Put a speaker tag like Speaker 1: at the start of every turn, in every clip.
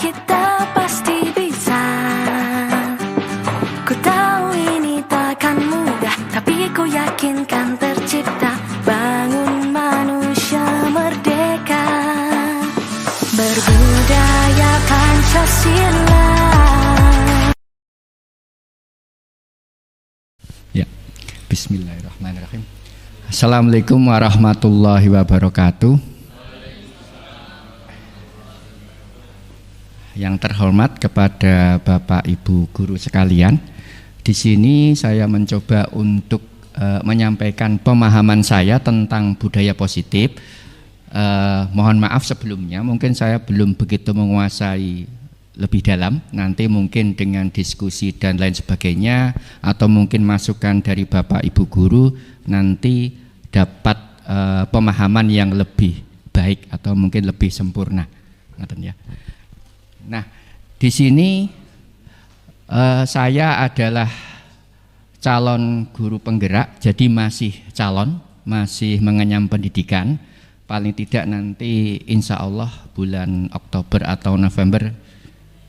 Speaker 1: kita pasti bisa. Ku tahu ini takkan mudah, tapi ku yakin kan tercipta. Bangun manusia merdeka, berbudaya Pancasila.
Speaker 2: Ya, bismillahirrahmanirrahim. Assalamualaikum warahmatullahi wabarakatuh. Yang terhormat kepada Bapak Ibu guru sekalian, di sini saya mencoba untuk menyampaikan pemahaman saya tentang budaya positif. Mohon maaf sebelumnya, mungkin saya belum begitu menguasai lebih dalam. Nanti mungkin dengan diskusi dan lain sebagainya, atau mungkin masukan dari Bapak Ibu guru, nanti dapat pemahaman yang lebih baik atau mungkin lebih sempurna. Ya. Nah, di sini saya adalah calon guru penggerak, jadi masih calon, masih mengenyam pendidikan. Paling tidak nanti insya Allah bulan Oktober atau November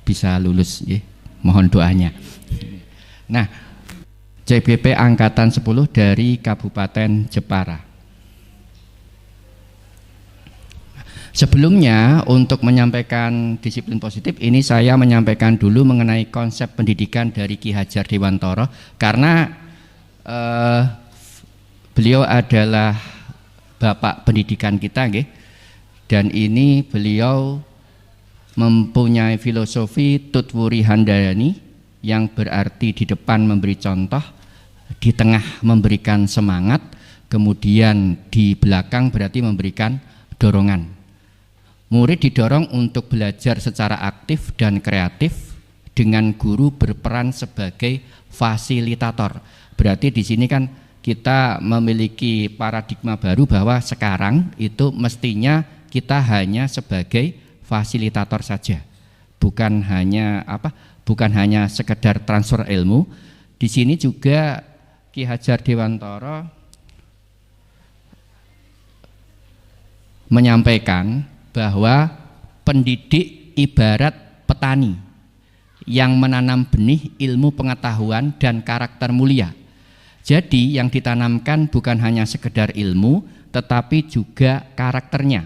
Speaker 2: bisa lulus, ya. Mohon doanya. Nah, CBP Angkatan 10 dari Kabupaten Jepara. Sebelumnya untuk menyampaikan disiplin positif ini saya menyampaikan dulu mengenai konsep pendidikan dari Ki Hajar Dewantara, karena beliau adalah bapak pendidikan kita, dan ini beliau mempunyai filosofi Tutwuri Handayani yang berarti di depan memberi contoh, di tengah memberikan semangat, kemudian di belakang berarti memberikan dorongan. Murid didorong untuk belajar secara aktif dan kreatif dengan guru berperan sebagai fasilitator. Berarti di sini kan kita memiliki paradigma baru bahwa sekarang itu mestinya kita hanya sebagai fasilitator saja. Bukan hanya sekedar transfer ilmu. Di sini juga Ki Hajar Dewantara menyampaikan bahwa pendidik ibarat petani yang menanam benih ilmu pengetahuan dan karakter mulia. Jadi yang ditanamkan bukan hanya sekedar ilmu, tetapi juga karakternya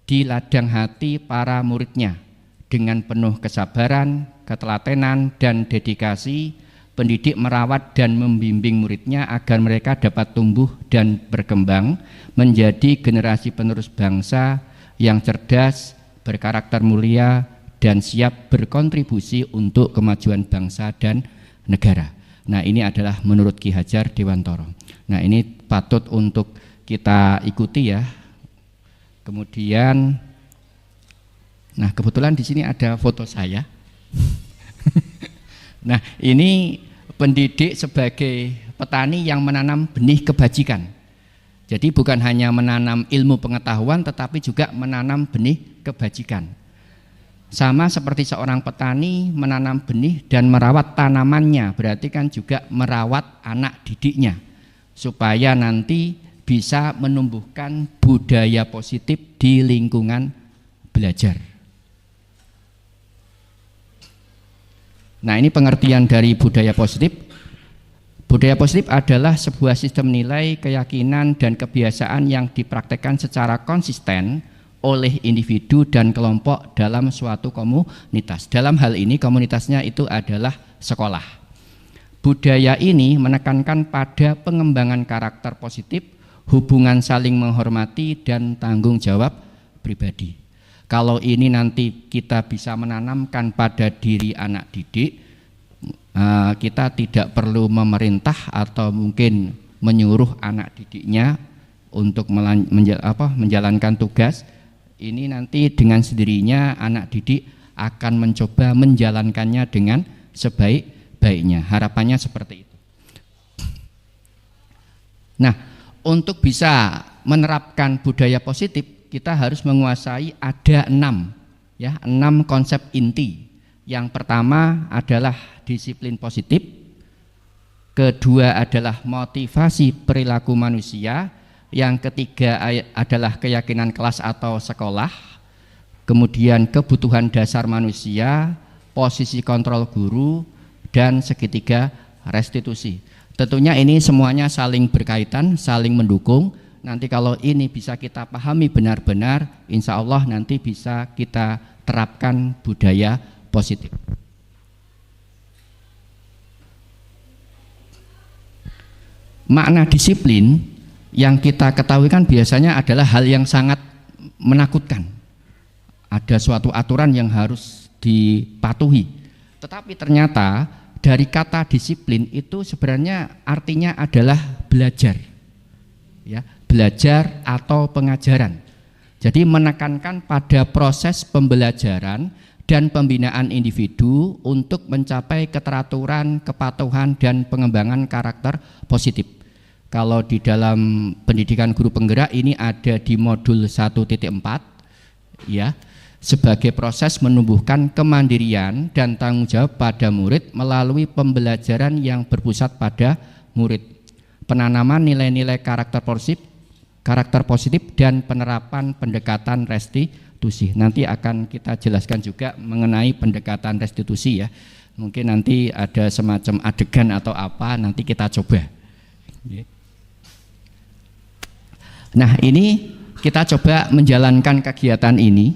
Speaker 2: di ladang hati para muridnya. Dengan penuh kesabaran, ketelatenan, dan dedikasi, pendidik merawat dan membimbing muridnya agar mereka dapat tumbuh dan berkembang menjadi generasi penerus bangsa yang cerdas, berkarakter mulia, dan siap berkontribusi untuk kemajuan bangsa dan negara. Nah, ini adalah menurut Ki Hajar Dewantara. Nah, ini patut untuk kita ikuti, ya. Kemudian, nah kebetulan di sini ada foto saya. Nah, ini pendidik sebagai petani yang menanam benih kebajikan. Jadi bukan hanya menanam ilmu pengetahuan, tetapi juga menanam benih kebajikan. Sama seperti seorang petani menanam benih dan merawat tanamannya, berarti kan juga merawat anak didiknya, supaya nanti bisa menumbuhkan budaya positif di lingkungan belajar. Nah, ini pengertian dari budaya positif. Budaya positif adalah sebuah sistem nilai, keyakinan, dan kebiasaan yang dipraktekkan secara konsisten oleh individu dan kelompok dalam suatu komunitas. Dalam hal ini komunitasnya itu adalah sekolah. Budaya ini menekankan pada pengembangan karakter positif, hubungan saling menghormati, dan tanggung jawab pribadi. Kalau ini nanti kita bisa menanamkan pada diri anak didik, kita tidak perlu memerintah atau mungkin menyuruh anak didiknya untuk menjalankan tugas. Ini nanti dengan sendirinya anak didik akan mencoba menjalankannya dengan sebaik-baiknya. Harapannya seperti itu. Nah, untuk bisa menerapkan budaya positif, kita harus menguasai ada 6 konsep inti. Yang pertama adalah disiplin positif, kedua adalah motivasi perilaku manusia, yang ketiga adalah keyakinan kelas atau sekolah, kemudian kebutuhan dasar manusia, posisi kontrol guru, dan segitiga restitusi. Tentunya ini semuanya saling berkaitan, saling mendukung. Nanti kalau ini bisa kita pahami benar-benar, insya Allah nanti bisa kita terapkan budaya positif. Makna disiplin yang kita ketahui kan biasanya adalah hal yang sangat menakutkan. Ada suatu aturan yang harus dipatuhi. Tetapi ternyata dari kata disiplin itu sebenarnya artinya adalah belajar. Ya, belajar atau pengajaran. Jadi menekankan pada proses pembelajaran dan pembinaan individu untuk mencapai keteraturan, kepatuhan, dan pengembangan karakter positif. Kalau di dalam pendidikan guru penggerak ini ada di modul 1.4 ya, sebagai proses menumbuhkan kemandirian dan tanggung jawab pada murid melalui pembelajaran yang berpusat pada murid, penanaman nilai-nilai karakter positif dan penerapan pendekatan restitusi. Nanti akan kita jelaskan juga mengenai pendekatan restitusi ya. Mungkin nanti ada semacam adegan atau apa, nanti kita coba. Nah, ini kita coba menjalankan kegiatan ini.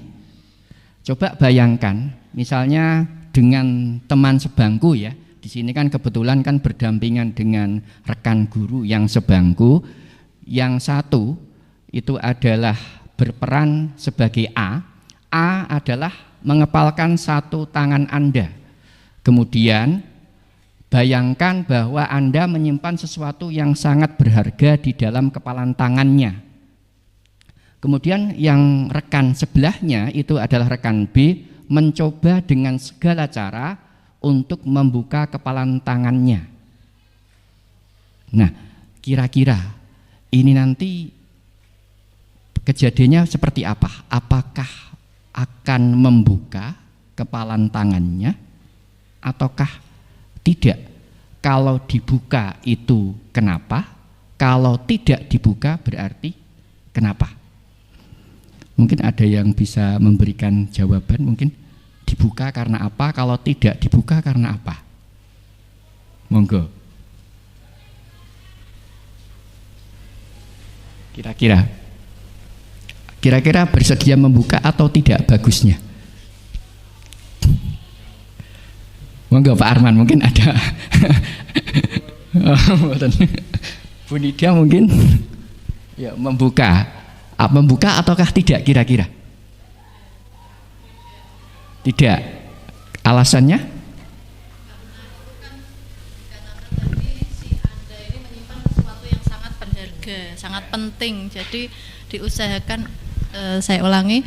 Speaker 2: Coba bayangkan, misalnya dengan teman sebangku ya. Di sini kan kebetulan kan berdampingan dengan rekan guru yang sebangku. Yang satu itu adalah berperan sebagai A. A adalah mengepalkan satu tangan Anda. Kemudian bayangkan bahwa Anda menyimpan sesuatu yang sangat berharga di dalam kepalan tangannya. Kemudian yang rekan sebelahnya itu adalah rekan B mencoba dengan segala cara untuk membuka kepalan tangannya. Nah, kira-kira ini nanti kejadiannya seperti apa? Apakah akan membuka kepalan tangannya ataukah tidak? Kalau dibuka itu kenapa? Kalau tidak dibuka berarti kenapa? Mungkin ada yang bisa memberikan jawaban, mungkin dibuka karena apa, kalau tidak dibuka karena apa? Monggo. Kira-kira bersedia membuka atau tidak bagusnya? Monggo Pak Arman, mungkin ada. Bu Nida mungkin ya membuka ataukah tidak kira-kira? Tidak. Alasannya?
Speaker 3: Sangat penting, jadi diusahakan saya ulangi,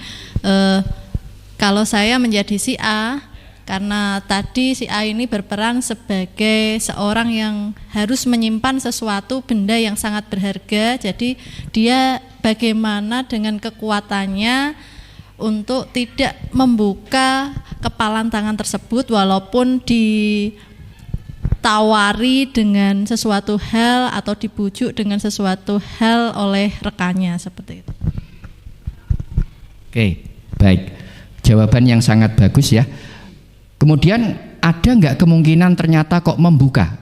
Speaker 3: kalau saya menjadi si A, karena tadi si A ini berperan sebagai seorang yang harus menyimpan sesuatu benda yang sangat berharga, jadi dia bagaimana dengan kekuatannya untuk tidak membuka kepalan tangan tersebut walaupun ditawari dengan sesuatu hal atau dibujuk dengan sesuatu hal oleh rekannya, seperti itu.
Speaker 2: Oke, baik. Jawaban yang sangat bagus ya. Kemudian ada nggak kemungkinan ternyata kok membuka?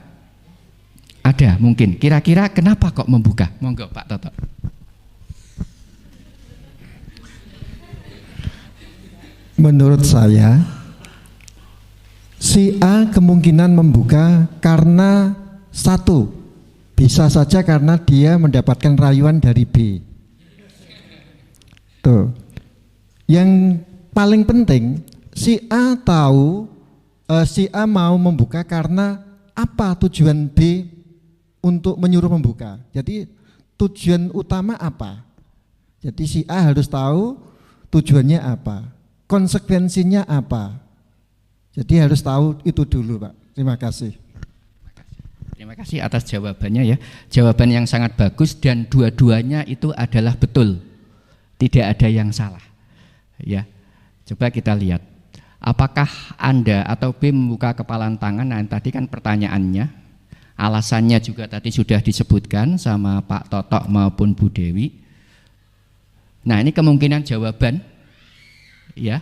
Speaker 2: Ada mungkin. Kira-kira kenapa kok membuka? Monggo Pak Toto.
Speaker 4: Menurut saya, si A kemungkinan membuka karena satu, bisa saja karena dia mendapatkan rayuan dari B. Tuh. Yang paling penting, si A tahu, si A mau membuka karena apa tujuan B untuk menyuruh membuka. Jadi tujuan utama apa? Jadi si A harus tahu tujuannya apa. Konsekuensinya apa? Jadi harus tahu itu dulu, Pak. Terima kasih.
Speaker 2: Terima kasih atas jawabannya ya. Jawaban yang sangat bagus dan dua-duanya itu adalah betul. Tidak ada yang salah. Ya. Coba kita lihat. Apakah Anda atau B membuka kepalan tangan? Nah, tadi kan pertanyaannya. Alasannya juga tadi sudah disebutkan sama Pak Totok maupun Bu Dewi. Nah, ini kemungkinan jawaban. Ya.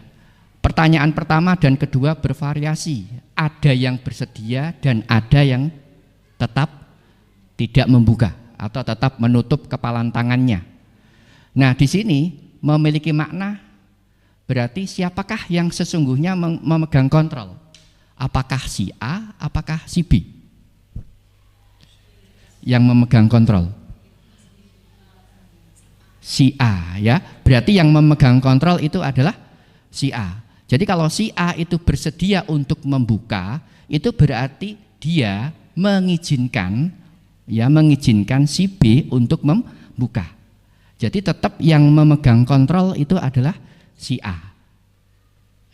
Speaker 2: Pertanyaan pertama dan kedua bervariasi. Ada yang bersedia dan ada yang tetap tidak membuka atau tetap menutup kepalan tangannya. Nah, di sini memiliki makna berarti siapakah yang sesungguhnya memegang kontrol? Apakah si A, apakah si B yang memegang kontrol? Si A, ya. Berarti yang memegang kontrol itu adalah si A. Jadi kalau si A itu bersedia untuk membuka, itu berarti dia mengizinkan si B untuk membuka. Jadi tetap yang memegang kontrol itu adalah si A.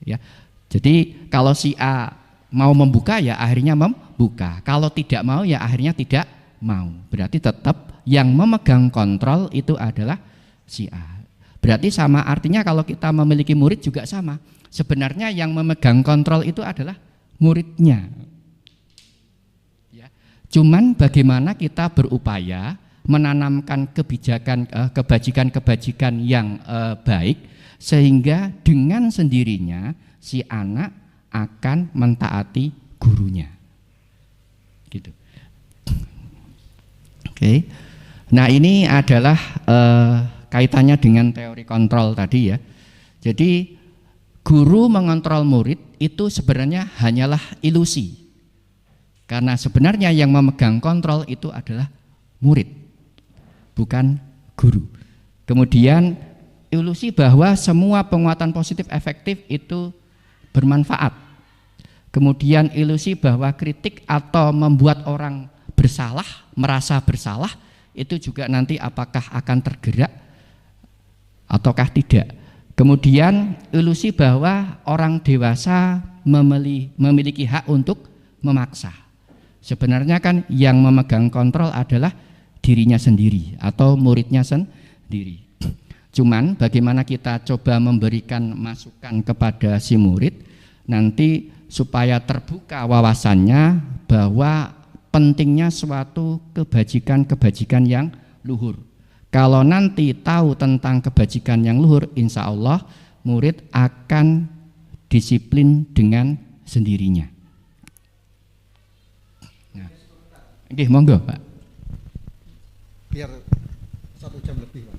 Speaker 2: Ya. Jadi kalau si A mau membuka ya akhirnya membuka. Kalau tidak mau ya akhirnya tidak mau. Berarti tetap yang memegang kontrol itu adalah si A. Berarti sama artinya kalau kita memiliki murid juga sama. Sebenarnya yang memegang kontrol itu adalah muridnya. Ya. Cuman bagaimana kita berupaya menanamkan kebajikan-kebajikan yang baik sehingga dengan sendirinya si anak akan mentaati gurunya. Gitu. Oke. Nah, ini adalah kaitannya dengan teori kontrol tadi ya. Jadi guru mengontrol murid itu sebenarnya hanyalah ilusi. Karena sebenarnya yang memegang kontrol itu adalah murid, bukan guru. Kemudian ilusi bahwa semua penguatan positif efektif itu bermanfaat. Kemudian ilusi bahwa kritik atau membuat orang bersalah, merasa bersalah, itu juga nanti apakah akan tergerak ataukah tidak. Kemudian ilusi bahwa orang dewasa memiliki hak untuk memaksa. Sebenarnya kan yang memegang kontrol adalah dirinya sendiri atau muridnya sendiri. Cuman bagaimana kita coba memberikan masukan kepada si murid nanti supaya terbuka wawasannya bahwa pentingnya suatu kebajikan-kebajikan yang luhur. Kalau nanti tahu tentang kebajikan yang luhur, insya Allah murid akan disiplin dengan sendirinya. Nah, oke, monggo Pak.
Speaker 4: Biar 1 jam lebih Pak.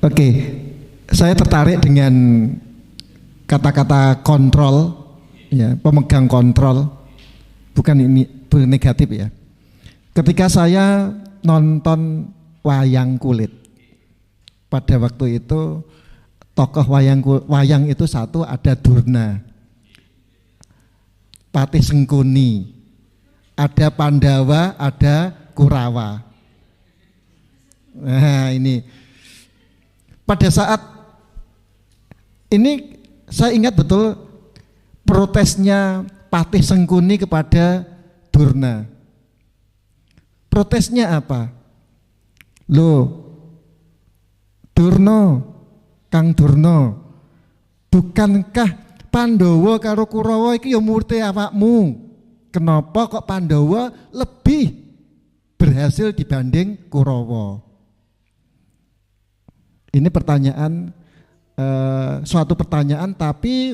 Speaker 4: Oke, saya tertarik dengan kata-kata kontrol, ya, pemegang kontrol, bukan ini negatif ya. Ketika saya nonton wayang kulit, pada waktu itu tokoh wayang itu satu ada Durna, Patih Sengkuni, ada Pandawa, ada Kurawa. Nah ini pada saat ini saya ingat betul protesnya Patih Sengkuni kepada Durna. Protesnya apa? Loh, Durna, Kang Durna, bukankah Pandawa karo Kurawa iki ya murid awakmu? Kenapa kok Pandawa lebih berhasil dibanding Kurawa? Ini pertanyaan, suatu pertanyaan tapi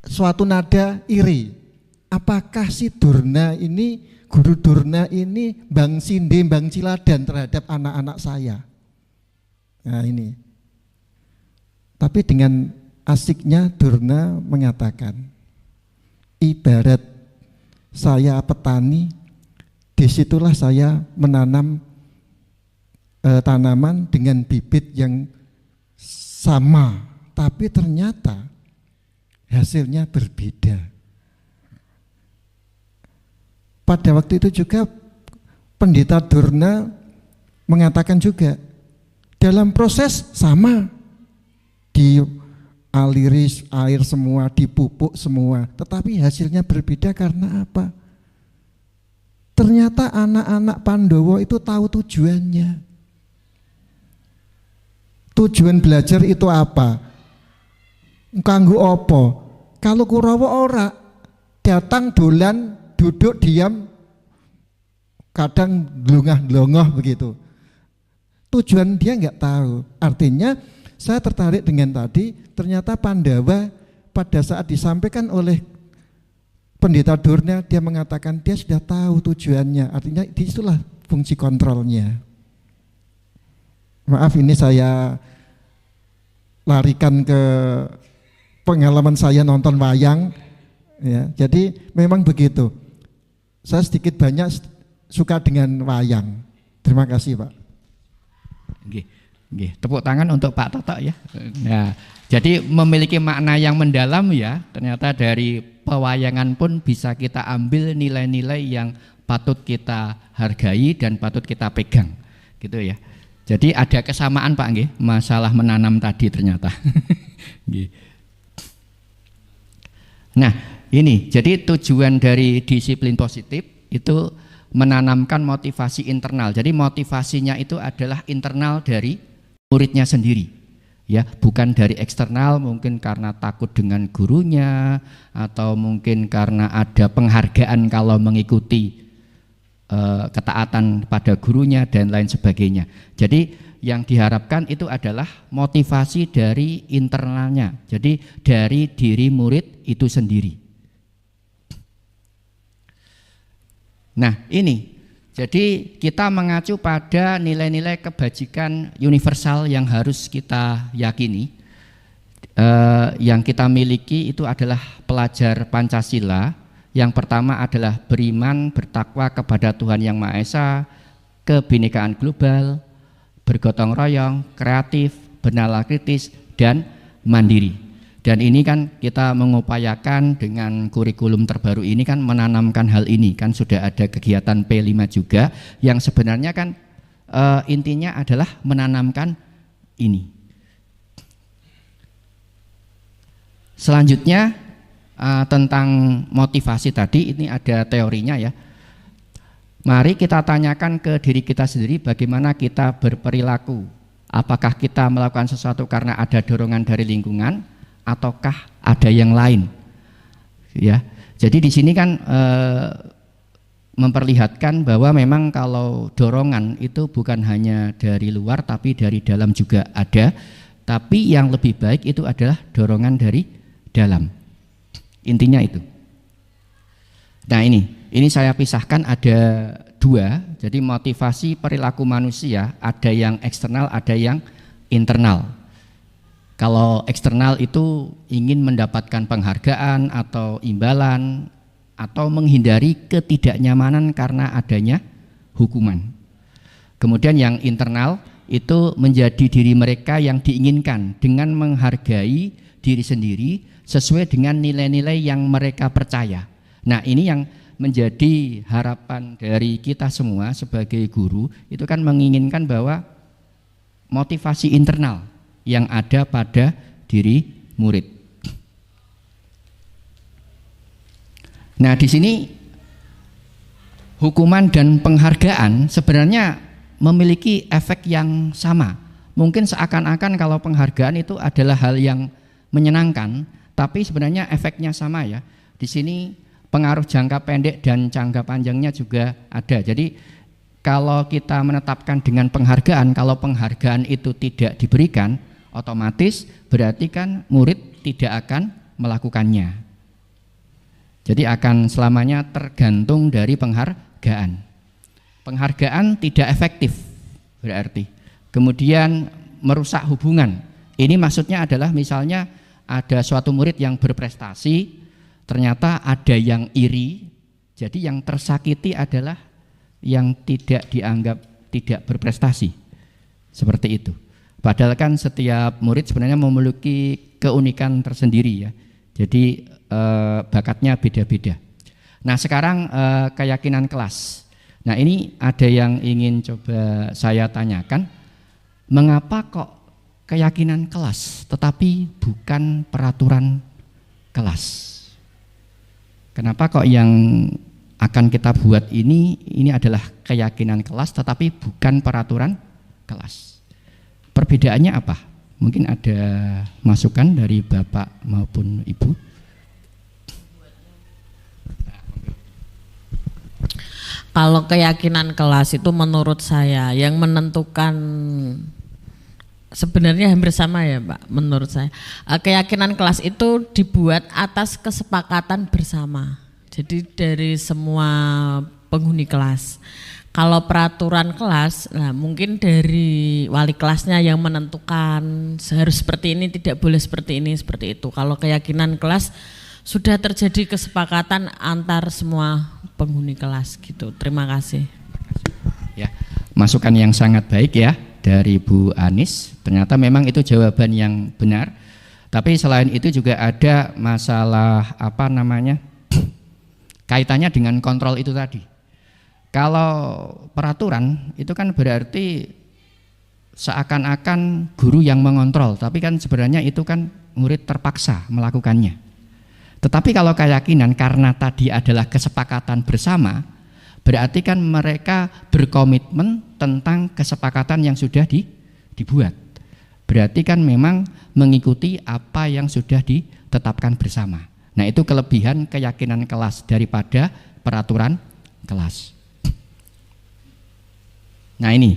Speaker 4: suatu nada iri. Apakah si Durna ini, guru Durna ini bang sinde, bang ciladan terhadap anak-anak saya? Nah ini. Tapi dengan asiknya Durna mengatakan, ibarat saya petani, disitulah saya menanam tanaman dengan bibit yang sama, tapi ternyata hasilnya berbeda. Pada waktu itu juga Pendeta Durna mengatakan juga dalam proses sama, dialiri air semua, dipupuk semua, tetapi hasilnya berbeda karena apa? Ternyata anak-anak Pandawa itu tahu tujuannya. Tujuan belajar itu apa? Kanggo apa? Kalau Kurawa ora, datang dolan, duduk diam, kadang glongah-glongoh begitu. Tujuan dia nggak tahu. Artinya Saya tertarik dengan tadi, ternyata Pandawa pada saat disampaikan oleh Pendeta Durna, dia mengatakan dia sudah tahu tujuannya, artinya disitulah fungsi kontrolnya. Maaf, ini saya larikan ke pengalaman saya nonton wayang, ya. Jadi memang begitu. Saya sedikit banyak suka dengan wayang. Terima kasih, Pak.
Speaker 2: Tepuk tangan untuk Pak Toto ya. Nah, jadi memiliki makna yang mendalam ya. Ternyata dari pewayangan pun bisa kita ambil nilai-nilai yang patut kita hargai dan patut kita pegang, gitu ya. Jadi ada kesamaan Pak nggih, masalah menanam tadi ternyata. Nah, ini jadi tujuan dari disiplin positif itu menanamkan motivasi internal. Jadi motivasinya itu adalah internal dari muridnya sendiri. Ya, bukan dari eksternal, mungkin karena takut dengan gurunya atau mungkin karena ada penghargaan kalau mengikuti ketaatan pada gurunya dan lain sebagainya. Jadi yang diharapkan itu adalah motivasi dari internalnya, jadi dari diri murid itu sendiri. Nah ini, jadi kita mengacu pada nilai-nilai kebajikan universal yang harus kita yakini. Yang kita miliki itu adalah pelajar Pancasila. Yang pertama adalah beriman, bertakwa kepada Tuhan Yang Maha Esa, kebinekaan global, bergotong royong, kreatif, bernalar kritis, dan mandiri. Dan ini kan kita mengupayakan dengan kurikulum terbaru ini kan menanamkan hal ini. Kan sudah ada kegiatan P5 juga yang sebenarnya kan intinya adalah menanamkan ini. Selanjutnya tentang motivasi tadi, ini ada teorinya ya. Mari kita tanyakan ke diri kita sendiri bagaimana kita berperilaku. Apakah kita melakukan sesuatu karena ada dorongan dari lingkungan ataukah ada yang lain? Ya. Jadi di sini kan memperlihatkan bahwa memang kalau dorongan itu bukan hanya dari luar tapi dari dalam juga ada. Tapi yang lebih baik itu adalah dorongan dari dalam. Intinya itu. Nah ini saya pisahkan ada dua. Jadi motivasi perilaku manusia ada yang eksternal, ada yang internal. Kalau eksternal itu ingin mendapatkan penghargaan atau imbalan atau menghindari ketidaknyamanan karena adanya hukuman. Kemudian yang internal itu menjadi diri mereka yang diinginkan dengan menghargai diri sendiri sesuai dengan nilai-nilai yang mereka percaya. Nah ini yang menjadi harapan dari kita semua sebagai guru, itu kan menginginkan bahwa motivasi internal yang ada pada diri murid. Nah di sini hukuman dan penghargaan sebenarnya memiliki efek yang sama. Mungkin seakan-akan kalau penghargaan itu adalah hal yang menyenangkan, tapi sebenarnya efeknya sama ya. Di sini pengaruh jangka pendek dan jangka panjangnya juga ada. Jadi kalau kita menetapkan dengan penghargaan, kalau penghargaan itu tidak diberikan, otomatis berarti kan murid tidak akan melakukannya. Jadi akan selamanya tergantung dari penghargaan. Penghargaan tidak efektif berarti. Kemudian merusak hubungan. Ini maksudnya adalah misalnya ada suatu murid yang berprestasi, ternyata ada yang iri, jadi yang tersakiti adalah yang tidak dianggap tidak berprestasi. Seperti itu. Padahal kan setiap murid sebenarnya memiliki keunikan tersendiri ya. Jadi bakatnya beda-beda. Nah sekarang keyakinan kelas. Nah ini ada yang ingin coba saya tanyakan, mengapa kok keyakinan kelas tetapi bukan peraturan kelas? Kenapa kok yang akan kita buat ini adalah keyakinan kelas tetapi bukan peraturan kelas? Perbedaannya apa? Mungkin ada masukan dari Bapak maupun Ibu.
Speaker 5: Kalau keyakinan kelas itu menurut saya yang menentukan sebenarnya hampir sama ya Pak menurut saya. Keyakinan kelas itu dibuat atas kesepakatan bersama. Jadi dari semua penghuni kelas. Kalau peraturan kelas, nah mungkin dari wali kelasnya yang menentukan harus seperti ini, tidak boleh seperti ini, seperti itu. Kalau keyakinan kelas sudah terjadi kesepakatan antar semua penghuni kelas gitu. Terima kasih.
Speaker 2: Ya, masukan yang sangat baik ya dari Bu Anis. Ternyata memang itu jawaban yang benar. Tapi selain itu juga ada masalah kaitannya dengan kontrol itu tadi. Kalau peraturan itu kan berarti seakan-akan guru yang mengontrol, tapi kan sebenarnya itu kan murid terpaksa melakukannya. Tetapi kalau keyakinan karena tadi adalah kesepakatan bersama, berarti kan mereka berkomitmen tentang kesepakatan yang sudah dibuat. Berarti kan memang mengikuti apa yang sudah ditetapkan bersama. Nah, itu kelebihan keyakinan kelas daripada peraturan kelas. Nah, ini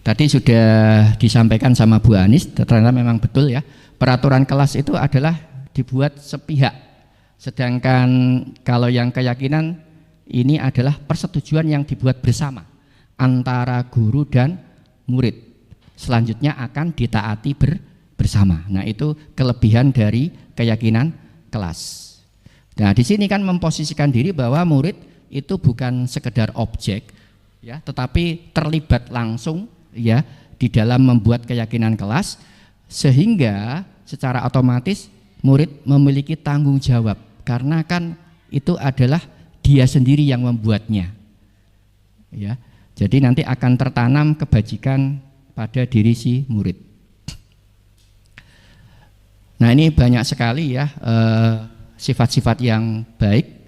Speaker 2: tadi sudah disampaikan sama Bu Anis, ternyata memang betul ya. Peraturan kelas itu adalah dibuat sepihak. Sedangkan kalau yang keyakinan ini adalah persetujuan yang dibuat bersama antara guru dan murid. Selanjutnya akan ditaati bersama. Nah, itu kelebihan dari keyakinan kelas. Nah, di sini kan memposisikan diri bahwa murid itu bukan sekedar objek ya, tetapi terlibat langsung ya di dalam membuat keyakinan kelas, sehingga secara otomatis murid memiliki tanggung jawab karena kan itu adalah dia sendiri yang membuatnya. Ya. Jadi nanti akan tertanam kebajikan pada diri si murid. Nah, ini banyak sekali ya sifat-sifat yang baik.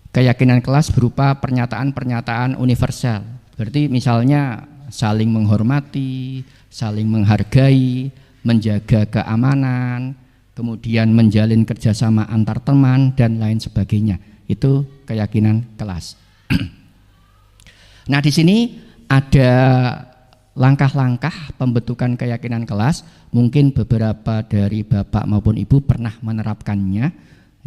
Speaker 2: Keyakinan kelas berupa pernyataan-pernyataan universal. Berarti misalnya saling menghormati, saling menghargai, menjaga keamanan, kemudian menjalin kerjasama antar teman dan lain sebagainya. Itu keyakinan kelas. Nah, di sini ada langkah-langkah pembentukan keyakinan kelas. Mungkin beberapa dari Bapak maupun Ibu pernah menerapkannya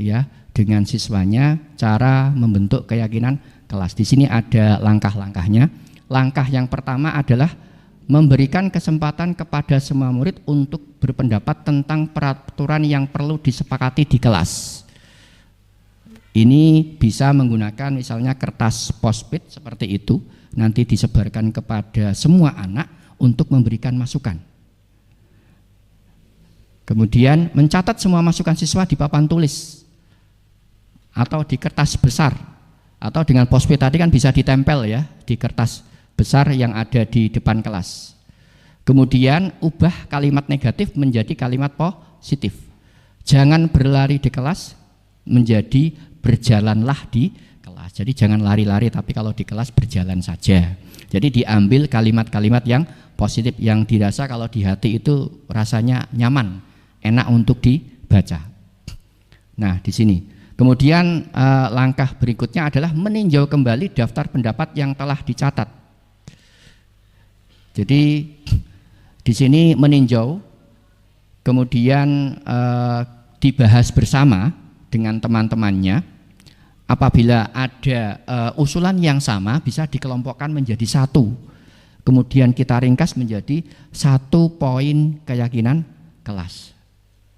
Speaker 2: ya dengan siswanya, cara membentuk keyakinan kelas. Di sini ada langkah-langkahnya. Langkah yang pertama adalah memberikan kesempatan kepada semua murid untuk berpendapat tentang peraturan yang perlu disepakati di kelas. Ini bisa menggunakan misalnya kertas post-it seperti itu, nanti disebarkan kepada semua anak untuk memberikan masukan. Kemudian mencatat semua masukan siswa di papan tulis atau di kertas besar, atau dengan post-it tadi kan bisa ditempel ya di kertas besar yang ada di depan kelas. Kemudian ubah kalimat negatif menjadi kalimat positif. Jangan berlari di kelas menjadi berjalanlah di kelas. Jadi jangan lari-lari, tapi kalau di kelas berjalan saja. Jadi diambil kalimat-kalimat yang positif yang dirasa kalau di hati itu rasanya nyaman, enak untuk dibaca. Nah, di sini. Kemudian langkah berikutnya adalah meninjau kembali daftar pendapat yang telah dicatat. Jadi di sini meninjau, kemudian dibahas bersama dengan teman-temannya. Apabila ada usulan yang sama bisa dikelompokkan menjadi satu. Kemudian kita ringkas menjadi 1 poin keyakinan kelas.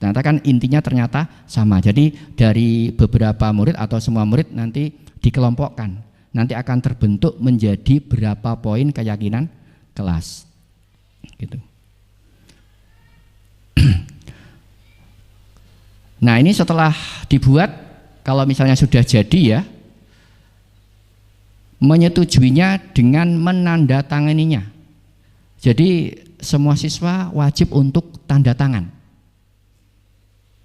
Speaker 2: Ternyata kan intinya ternyata sama. Jadi dari beberapa murid atau semua murid nanti dikelompokkan. Nanti akan terbentuk menjadi berapa poin keyakinan kelas. Gitu. Nah, ini setelah dibuat, kalau misalnya sudah jadi ya, menyetujuinya dengan menandatanganinya. Jadi semua siswa wajib untuk tanda tangan.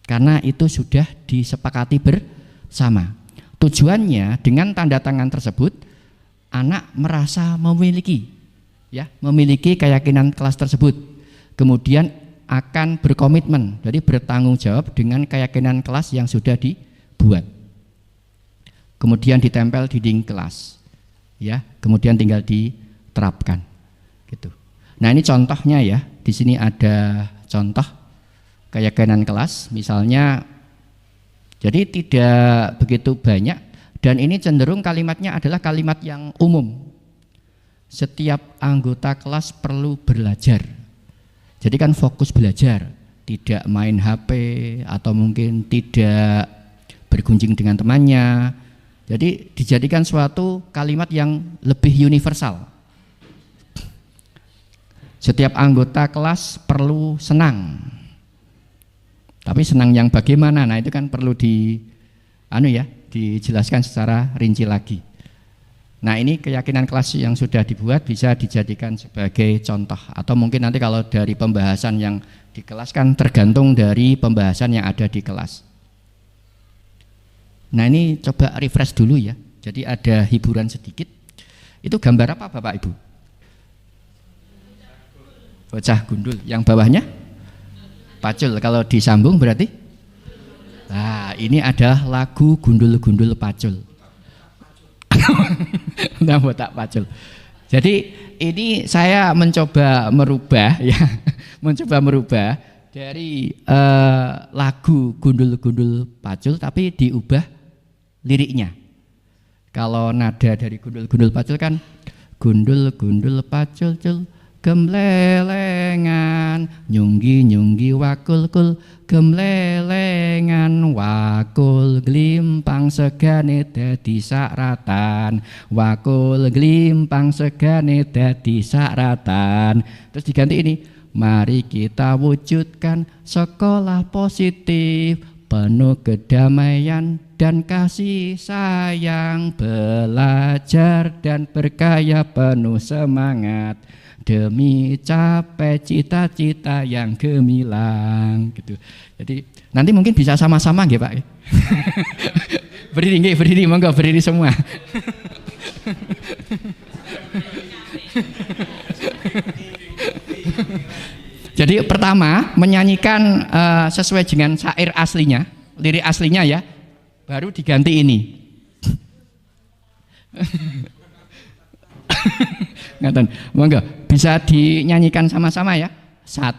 Speaker 2: Karena itu sudah disepakati bersama. Tujuannya dengan tanda tangan tersebut anak merasa memiliki keyakinan kelas tersebut. Kemudian akan berkomitmen, jadi bertanggung jawab dengan keyakinan kelas yang sudah dibuat. Kemudian ditempel di dinding kelas. Ya, kemudian tinggal diterapkan. Gitu. Nah, ini contohnya ya. Di sini ada contoh keyakinan kelas, misalnya. Jadi tidak begitu banyak, dan ini cenderung kalimatnya adalah kalimat yang umum. Setiap anggota kelas perlu belajar. Jadi kan fokus belajar, tidak main HP atau mungkin tidak bergunjing dengan temannya. Jadi dijadikan suatu kalimat yang lebih universal. Setiap anggota kelas perlu senang. Tapi senang yang bagaimana? Nah, itu kan perlu dijelaskan secara rinci lagi. Nah, ini keyakinan kelas yang sudah dibuat bisa dijadikan sebagai contoh, atau mungkin nanti kalau dari pembahasan yang di kelas kan tergantung dari pembahasan yang ada di kelas. Nah, ini coba refresh dulu ya. Jadi ada hiburan sedikit. Itu gambar apa Bapak Ibu? Bocah gundul. Yang bawahnya? Pacul. Kalau disambung berarti? Nah, ini adalah lagu Gundul-Gundul Pacul. Nah, botak pacul. Jadi ini saya mencoba merubah ya, dari lagu Gundul-Gundul Pacul, tapi diubah liriknya. Kalau nada dari Gundul-Gundul Pacul kan gundul-gundul pacul-cul gemlelengan, nyunggi-nyunggi wakul-kul gemlelengan, wakul glimpang segane dadi saratan, wakul glimpang segane dadi saratan. Terus diganti ini, mari kita wujudkan sekolah positif, penuh kedamaian dan kasih sayang, belajar dan berkaya penuh semangat demi capai cita-cita yang gemilang gitu. Jadi nanti mungkin bisa sama-sama nggih Pak. Berdiri monggo berdiri semua. Jadi pertama menyanyikan sesuai dengan syair aslinya, lirik aslinya ya, baru diganti ini. Ngaten, monggo bisa dinyanyikan sama-sama ya. 1,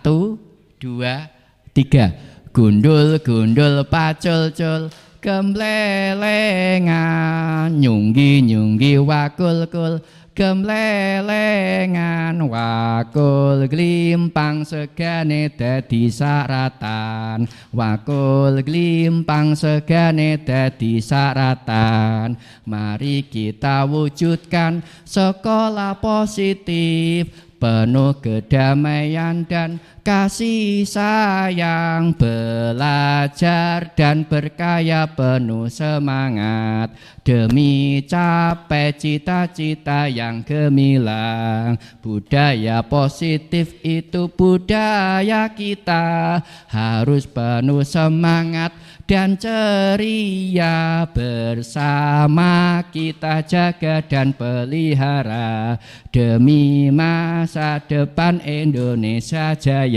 Speaker 2: 2, 3. Gundul-gundul pacul-cul gemlelengan, nyunggi-nyunggi wakul-kul gemlelengan, wakul glimpang segane dadi saratan, wakul glimpang segane dadi saratan. Mari kita wujudkan sekolah positif, penuh kedamaian dan kasih sayang, belajar dan berkaya penuh semangat demi capai cita-cita yang gemilang. Budaya positif itu budaya kita, harus penuh semangat dan ceria, bersama kita jaga dan pelihara demi masa depan Indonesia jaya.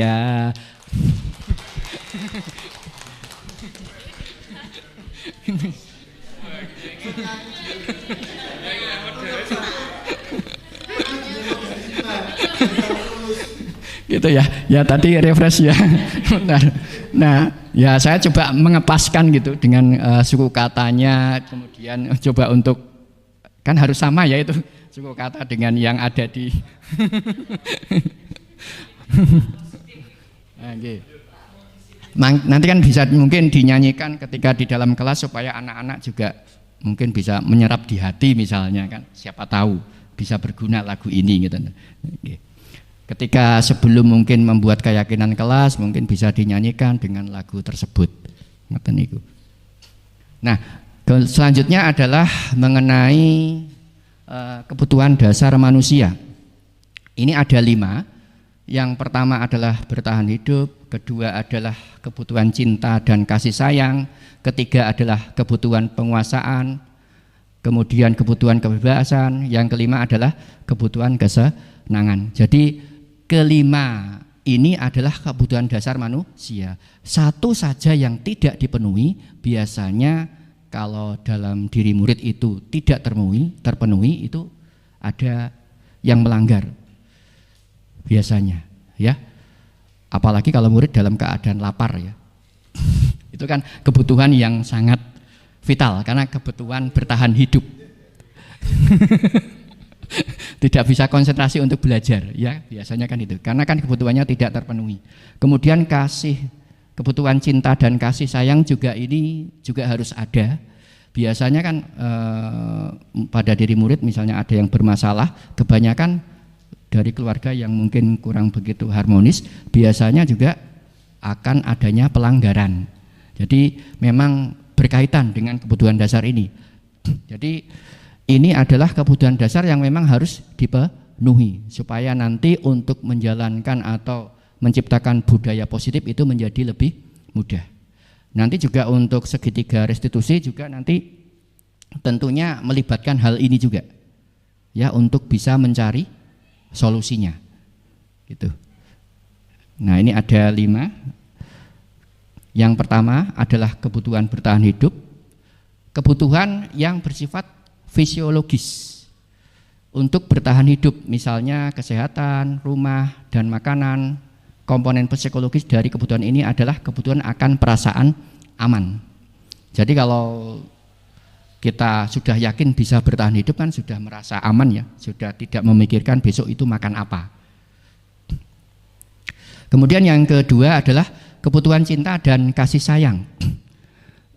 Speaker 2: Gitu ya. Ya tadi refresh ya. Nah, ya saya coba mengepaskan gitu dengan suku katanya, kemudian coba untuk kan harus sama ya itu suku kata dengan yang ada di nanti kan bisa mungkin dinyanyikan ketika di dalam kelas supaya anak-anak juga mungkin bisa menyerap di hati misalnya kan, siapa tahu bisa berguna lagu ini gitu. Ketika sebelum mungkin membuat keyakinan kelas mungkin bisa dinyanyikan dengan lagu tersebut. Nah, selanjutnya adalah mengenai kebutuhan dasar manusia. Ini ada 5. Yang pertama adalah bertahan hidup, kedua adalah kebutuhan cinta dan kasih sayang, ketiga adalah kebutuhan penguasaan, kemudian kebutuhan kebebasan, yang kelima adalah kebutuhan kesenangan. Jadi kelima ini adalah kebutuhan dasar manusia. Satu saja yang tidak dipenuhi, biasanya kalau dalam diri murid itu tidak terpenuhi, itu ada yang melanggar. biasanya, ya. Apalagi kalau murid dalam keadaan lapar, ya. Itu kan kebutuhan yang sangat vital karena kebutuhan bertahan hidup. Tidak bisa konsentrasi untuk belajar, ya, biasanya kan itu. Karena kan kebutuhannya tidak terpenuhi. Kemudian kebutuhan cinta dan kasih sayang juga ini juga harus ada. Biasanya kan pada diri murid misalnya ada yang bermasalah, kebanyakan dari keluarga yang mungkin kurang begitu harmonis, biasanya juga akan adanya pelanggaran. Jadi memang berkaitan dengan kebutuhan dasar ini. Jadi ini adalah kebutuhan dasar yang memang harus dipenuhi supaya nanti untuk menjalankan atau menciptakan budaya positif itu menjadi lebih mudah. Nanti juga untuk segitiga restitusi juga nanti tentunya melibatkan hal ini juga, ya, untuk bisa mencari solusinya, gitu. Nah, ini ada 5. Yang pertama adalah kebutuhan bertahan hidup, kebutuhan yang bersifat fisiologis untuk bertahan hidup, misalnya kesehatan, rumah, dan makanan. Komponen psikologis dari kebutuhan ini adalah kebutuhan akan perasaan aman. Jadi kalau kita sudah yakin bisa bertahan hidup kan sudah merasa aman, ya, sudah tidak memikirkan besok itu makan apa. Kemudian yang kedua adalah kebutuhan cinta dan kasih sayang.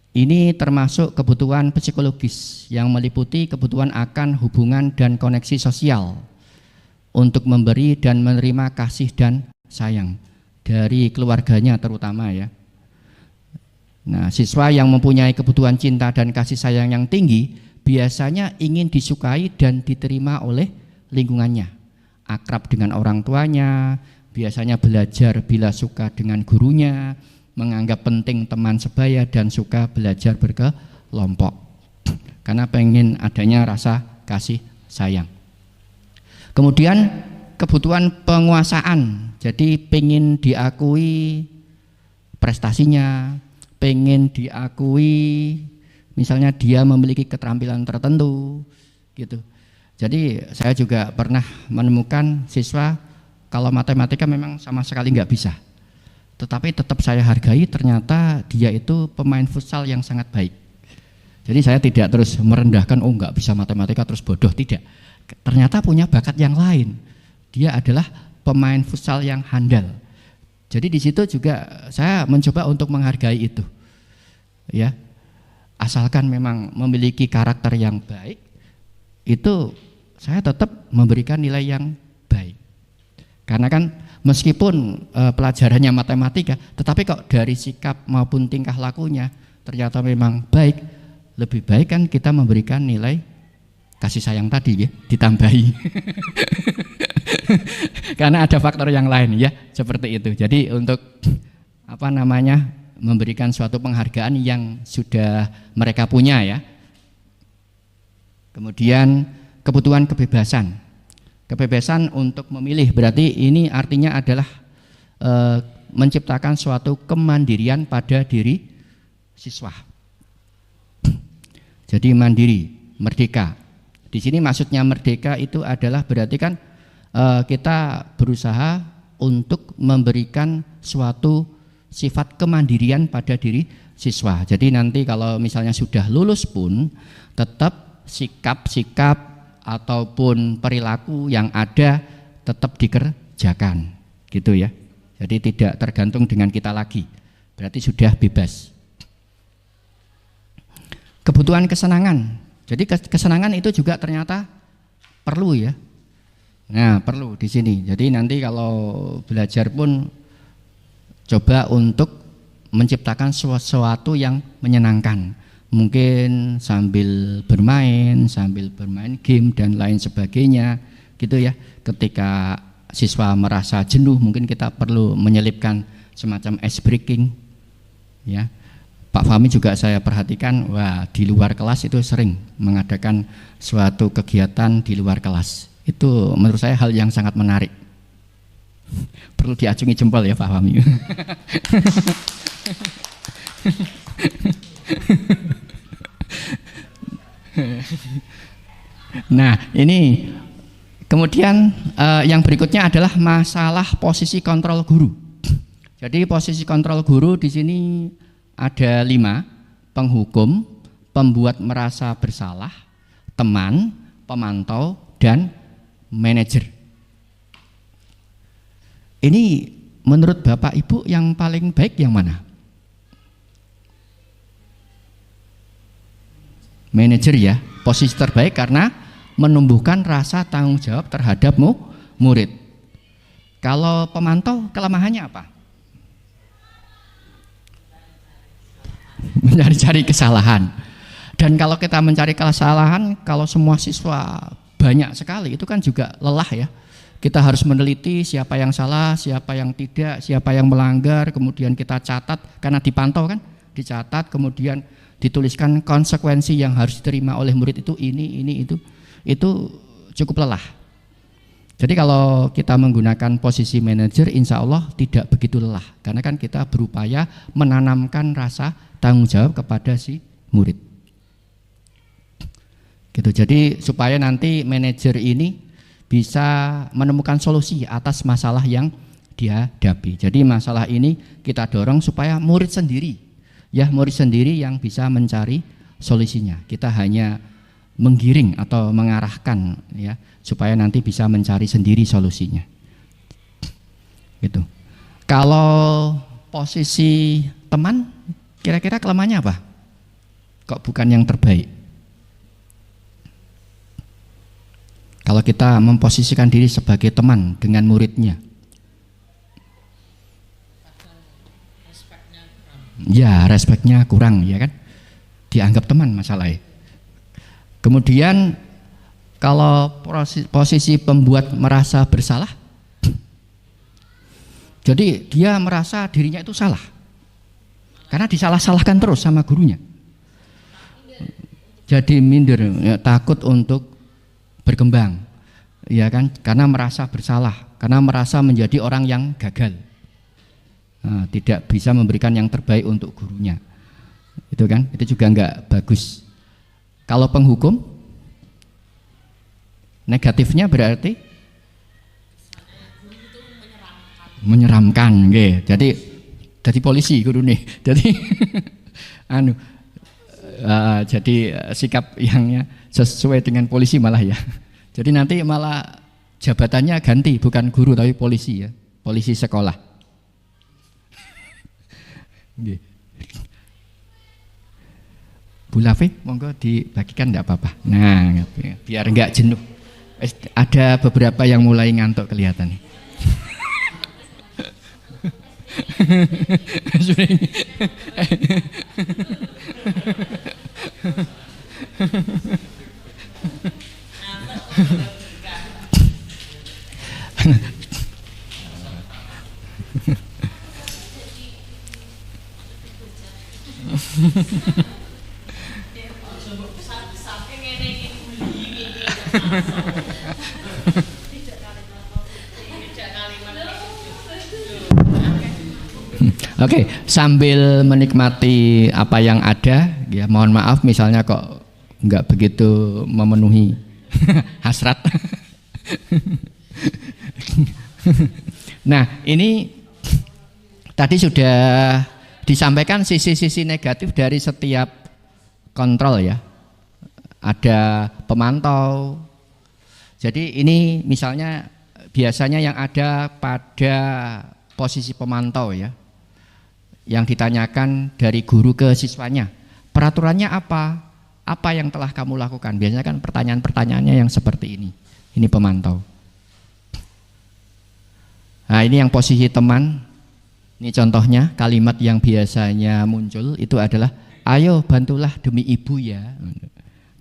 Speaker 2: Ini termasuk kebutuhan psikologis yang meliputi kebutuhan akan hubungan dan koneksi sosial untuk memberi dan menerima kasih dan sayang dari keluarganya terutama, ya. Nah, siswa yang mempunyai kebutuhan cinta dan kasih sayang yang tinggi biasanya ingin disukai dan diterima oleh lingkungannya, akrab dengan orang tuanya, biasanya belajar bila suka dengan gurunya, menganggap penting teman sebaya, dan suka belajar berkelompok karena pengen adanya rasa kasih sayang. Kemudian kebutuhan penguasaan, jadi pengen diakui prestasinya, pengen diakui misalnya dia memiliki keterampilan tertentu, gitu. Jadi saya juga pernah menemukan siswa kalau matematika memang sama sekali nggak bisa, tetapi tetap saya hargai, ternyata dia itu pemain futsal yang sangat baik. Jadi saya tidak terus merendahkan, oh nggak bisa matematika terus bodoh, tidak. Ternyata punya bakat yang lain. Dia adalah pemain futsal yang handal. Jadi di situ juga saya mencoba untuk menghargai itu, ya. Asalkan memang memiliki karakter yang baik, itu saya tetap memberikan nilai yang baik. Karena kan meskipun pelajarannya matematika, tetapi kok dari sikap maupun tingkah lakunya ternyata memang baik, lebih baik kan kita memberikan nilai kasih sayang tadi, ya, ditambahi. Karena ada faktor yang lain, ya, seperti itu. Jadi untuk memberikan suatu penghargaan yang sudah mereka punya, ya. Kemudian kebutuhan kebebasan. Kebebasan untuk memilih, berarti ini artinya adalah menciptakan suatu kemandirian pada diri siswa. Jadi mandiri, merdeka. Di sini maksudnya merdeka itu adalah berarti kan kita berusaha untuk memberikan suatu sifat kemandirian pada diri siswa. Jadi nanti kalau misalnya sudah lulus pun tetap sikap-sikap ataupun perilaku yang ada tetap dikerjakan, gitu, ya. Jadi tidak tergantung dengan kita lagi, berarti sudah bebas. Kebutuhan kesenangan. Jadi kesenangan itu juga ternyata perlu, ya. Nah, perlu di sini. Jadi nanti kalau belajar pun coba untuk menciptakan sesuatu yang menyenangkan. Mungkin sambil bermain game dan lain sebagainya, gitu, ya. Ketika siswa merasa jenuh, mungkin kita perlu menyelipkan semacam ice breaking, ya. Pak Fahmi juga saya perhatikan, wah, di luar kelas itu sering mengadakan suatu kegiatan di luar kelas. Itu menurut saya hal yang sangat menarik. Perlu diacungi jempol, ya, Pak Fahmi. Nah, ini Kemudian yang berikutnya adalah masalah posisi kontrol guru. Jadi posisi kontrol guru di sini ada 5: penghukum, pembuat merasa bersalah, teman, pemantau, dan manajer. Ini menurut Bapak Ibu yang paling baik yang mana? Manajer ya, posisi terbaik karena menumbuhkan rasa tanggung jawab terhadap murid. Kalau pemantau kelemahannya apa? Mencari-cari kesalahan. Dan kalau kita mencari kesalahan, kalau semua siswa banyak sekali, itu kan juga lelah ya. Kita harus meneliti siapa yang salah, siapa yang tidak, siapa yang melanggar, kemudian kita catat, karena dipantau kan, dicatat, kemudian dituliskan konsekuensi yang harus diterima oleh murid itu ini, itu cukup lelah. Jadi kalau kita menggunakan posisi manajer, insya Allah tidak begitu lelah, karena kan kita berupaya menanamkan rasa tanggung jawab kepada si murid. Gitu. Jadi supaya nanti manajer ini bisa menemukan solusi atas masalah yang dihadapi. Jadi masalah ini kita dorong supaya murid sendiri yang bisa mencari solusinya. Kita hanya menggiring atau mengarahkan ya supaya nanti bisa mencari sendiri solusinya. Gitu. Kalau posisi teman, kira-kira kelemahannya apa? Kok bukan yang terbaik? Kalau kita memposisikan diri sebagai teman dengan muridnya, ya respeknya kurang ya kan? Dianggap teman masalahnya. Kemudian kalau posisi pembuat merasa bersalah, jadi dia merasa dirinya itu salah karena disalah-salahkan terus sama gurunya. Jadi minder, ya, takut untuk berkembang, ya kan? Karena merasa bersalah, karena merasa menjadi orang yang gagal, tidak bisa memberikan yang terbaik untuk gurunya. Itu kan? Itu juga enggak bagus. Kalau penghukum, negatifnya berarti menyeramkan, okay. Jadi polisi guru nih. Jadi jadi sikap yang sesuai dengan polisi malah ya. Jadi nanti malah jabatannya ganti, bukan guru tapi polisi ya, polisi sekolah. Okay. Bu Lafi, monggo dibagikan enggak apa-apa. Nah, biar enggak jenuh. Ada beberapa yang mulai ngantuk kelihatan nih. Oke, sambil menikmati apa yang ada, ya mohon maaf misalnya kok nggak begitu memenuhi hasrat. Nah, ini tadi sudah disampaikan sisi-sisi negatif dari setiap kontrol ya. Ada pemantau. Jadi ini misalnya biasanya yang ada pada posisi pemantau ya, yang ditanyakan dari guru ke siswanya, peraturannya apa? Apa yang telah kamu lakukan? Biasanya kan pertanyaan-pertanyaannya yang seperti ini. Ini pemantau. Nah, ini yang posisi teman. Ini contohnya kalimat yang biasanya muncul itu adalah, ayo bantulah demi ibu ya.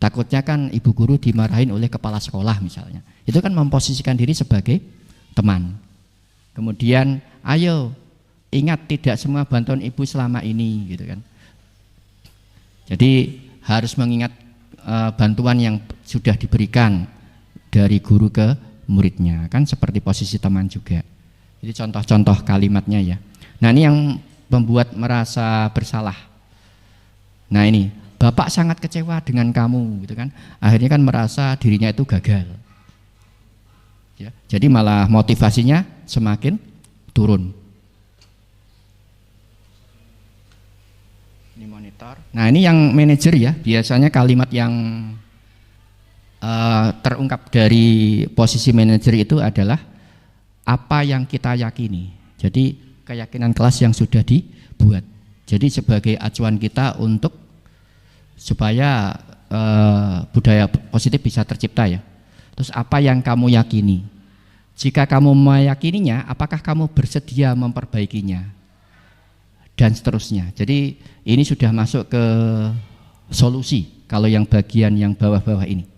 Speaker 2: Takutnya kan ibu guru dimarahin oleh kepala sekolah misalnya. Itu kan memposisikan diri sebagai teman. Kemudian, ayo ingat tidak semua bantuan ibu selama ini gitu kan. Jadi harus mengingat bantuan yang sudah diberikan dari guru ke muridnya, kan seperti posisi teman juga. Jadi contoh-contoh kalimatnya ya. Nah, ini yang membuat merasa bersalah. Nah, ini bapak sangat kecewa dengan kamu gitu kan. Akhirnya kan merasa dirinya itu gagal. Ya, jadi malah motivasinya semakin turun. Ini monitor. Nah, ini yang manajer ya, biasanya kalimat yang terungkap dari posisi manajer itu adalah apa yang kita yakini. Jadi keyakinan kelas yang sudah dibuat. Jadi sebagai acuan kita untuk supaya budaya positif bisa tercipta ya. Terus apa yang kamu yakini? Jika kamu meyakininya, apakah kamu bersedia memperbaikinya? Dan seterusnya. Jadi ini sudah masuk ke solusi kalau yang bagian yang bawah-bawah ini.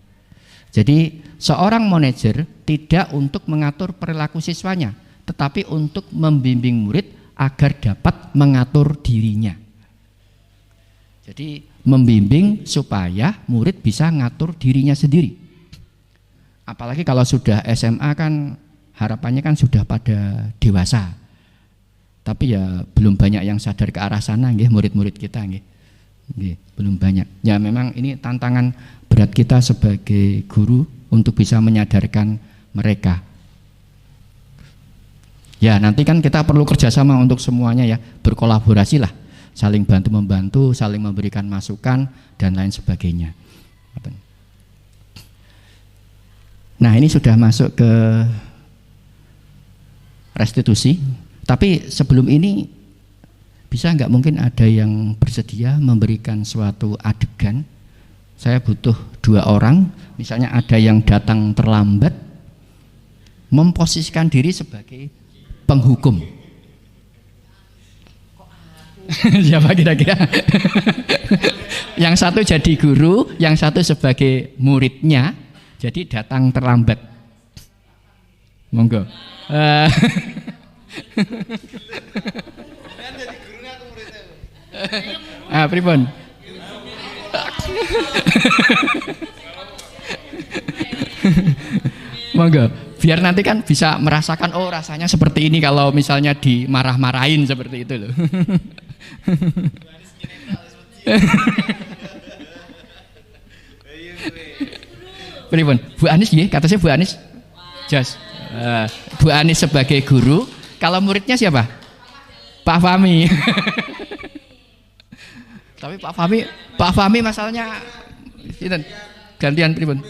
Speaker 2: Jadi seorang manajer tidak untuk mengatur perilaku siswanya, tetapi untuk membimbing murid agar dapat mengatur dirinya. Jadi membimbing supaya murid bisa ngatur dirinya sendiri. Apalagi kalau sudah SMA kan harapannya kan sudah pada dewasa. Tapi ya belum banyak yang sadar ke arah sana nggih murid-murid kita nggih. Nggih, belum banyak. Ya memang ini tantangan berat kita sebagai guru untuk bisa menyadarkan mereka. Ya nanti kan kita perlu kerjasama untuk semuanya ya, berkolaborasi lah, saling bantu-membantu, saling memberikan masukan dan lain sebagainya. Nah ini sudah masuk ke restitusi, tapi sebelum ini bisa nggak mungkin ada yang bersedia memberikan suatu adegan. Saya butuh 2 orang, misalnya ada yang datang terlambat, memposisikan diri sebagai penghukum. Siapa kira-kira? Yang satu jadi guru, yang satu sebagai muridnya, jadi datang terlambat. Monggo. Pripun? Monggo, biar nanti kan bisa merasakan oh rasanya seperti ini kalau misalnya dimarah-marahin seperti itu loh. Pripun? Bu Anis nggih, katanya Bu Anis. Jos. Bu Anis sebagai guru, kalau muridnya siapa? Pak Fahmi. Tapi Pak Fahmi masalahnya sinten? Gantian pripun?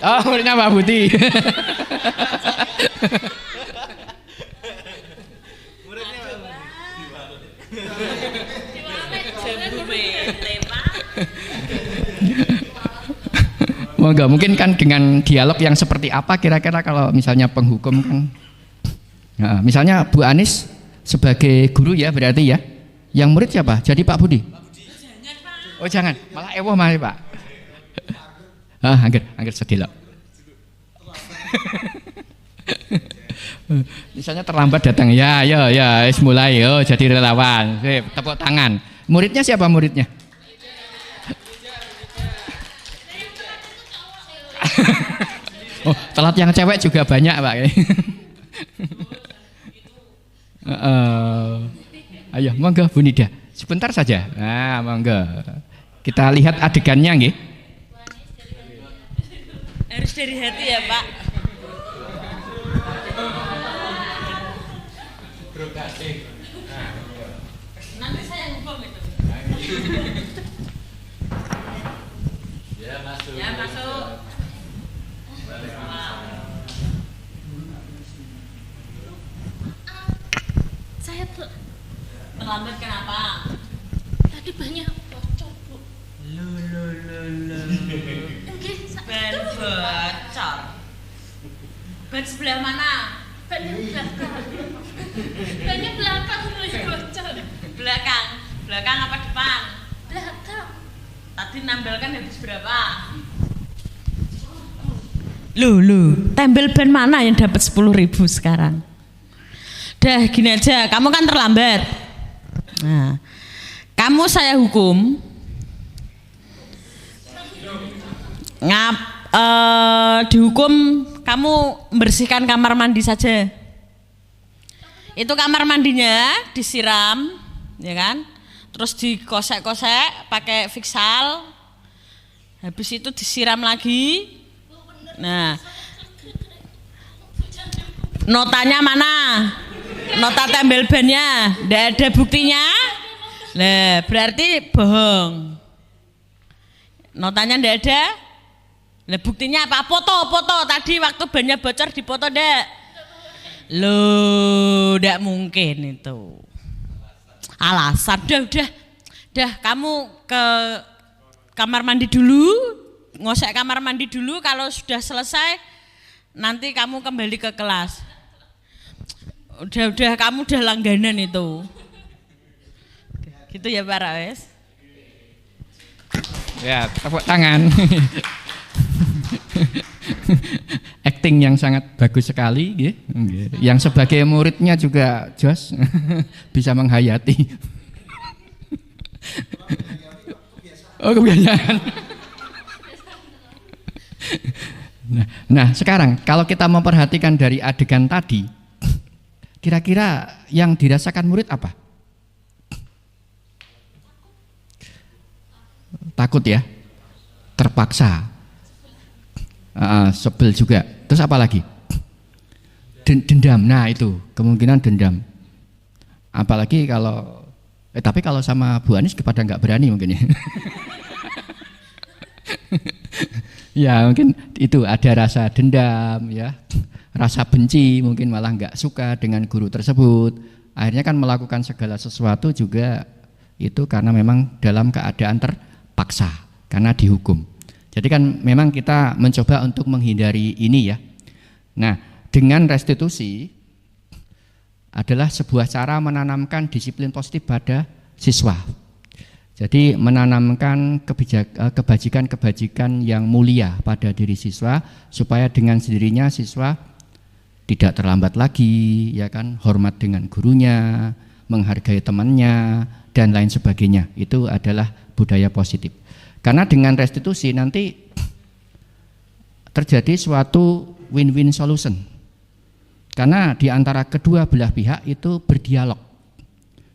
Speaker 2: Oh, muridnya Pak Budi. Monggo, mungkin kan dengan dialog yang seperti apa kira-kira kalau misalnya penghukum kan? Nah, misalnya Bu Anis sebagai guru ya berarti ya. Yang murid siapa? Jadi Pak Budi? Oh jangan, malah ewoh malah Pak. Angger sedih loh. Misalnya terlambat datang, ya, mulai, jadi relawan, tepuk tangan. Muridnya siapa muridnya? Oh, telat yang cewek juga banyak Pak. Ayo, monggo Bu Nida, sebentar saja. Nah, monggo. Kita lihat adegannya nggih.
Speaker 5: Harus dari hati ya Pak. Nanti saya hukum itu. Ya masuk. Ya masuk.
Speaker 1: Saya
Speaker 5: terlambat kenapa?
Speaker 1: tadi banyak bocor, Bu.
Speaker 5: Ban bocor. Ban sebelah mana?
Speaker 1: Ban yang belakang. Bannya belakang terus bocor.
Speaker 5: Belakang. Belakang apa depan?
Speaker 1: Belakang.
Speaker 5: Tadi nambelkan habis berapa? Lu, tembel ban mana yang dapat 10.000 sekarang? Dah gini aja, kamu kan terlambat. Nah, kamu saya hukum. Dihukum kamu membersihkan kamar mandi saja. Itu kamar mandinya disiram, ya kan? Terus dikosek-kosek pakai Fixal. Habis itu disiram lagi. Nah, Notanya mana? Nota tembel bannya, ndak ada buktinya. Lah, berarti bohong. Notanya ndak ada. Lah buktinya apa? Foto tadi waktu bannya bocor dipoto ndak? Loh, ndak mungkin itu. Alasan. Udah kamu ke kamar mandi dulu, ngosek kamar mandi dulu, kalau sudah selesai nanti kamu kembali ke kelas. Udah kamu udah langganan itu. Gitu ya Pak Rawes.
Speaker 2: Ya, tepuk tangan. Acting yang sangat bagus sekali, ya. Yang sebagai muridnya juga jos, bisa menghayati. Oh, kebiasaan. Nah, sekarang kalau kita memperhatikan dari adegan tadi, kira-kira yang dirasakan murid apa? Takut ya, terpaksa, sebel juga. Terus apa lagi? Dendam. Nah itu kemungkinan dendam. Apalagi kalau, tapi kalau sama Bu Anis kepada nggak berani mungkin ya. Ya mungkin itu ada rasa dendam ya, rasa benci, mungkin malah nggak suka dengan guru tersebut. Akhirnya kan melakukan segala sesuatu juga itu karena memang dalam keadaan terpaksa, karena dihukum. Jadi kan memang kita mencoba untuk menghindari ini ya. Nah, dengan restitusi adalah sebuah cara menanamkan disiplin positif pada siswa. Jadi menanamkan kebajikan-kebajikan yang mulia pada diri siswa supaya dengan sendirinya siswa tidak terlambat lagi, ya kan, hormat dengan gurunya, menghargai temannya dan lain sebagainya. Itu adalah budaya positif. Karena dengan restitusi nanti terjadi suatu win-win solution. Karena di antara kedua belah pihak itu berdialog.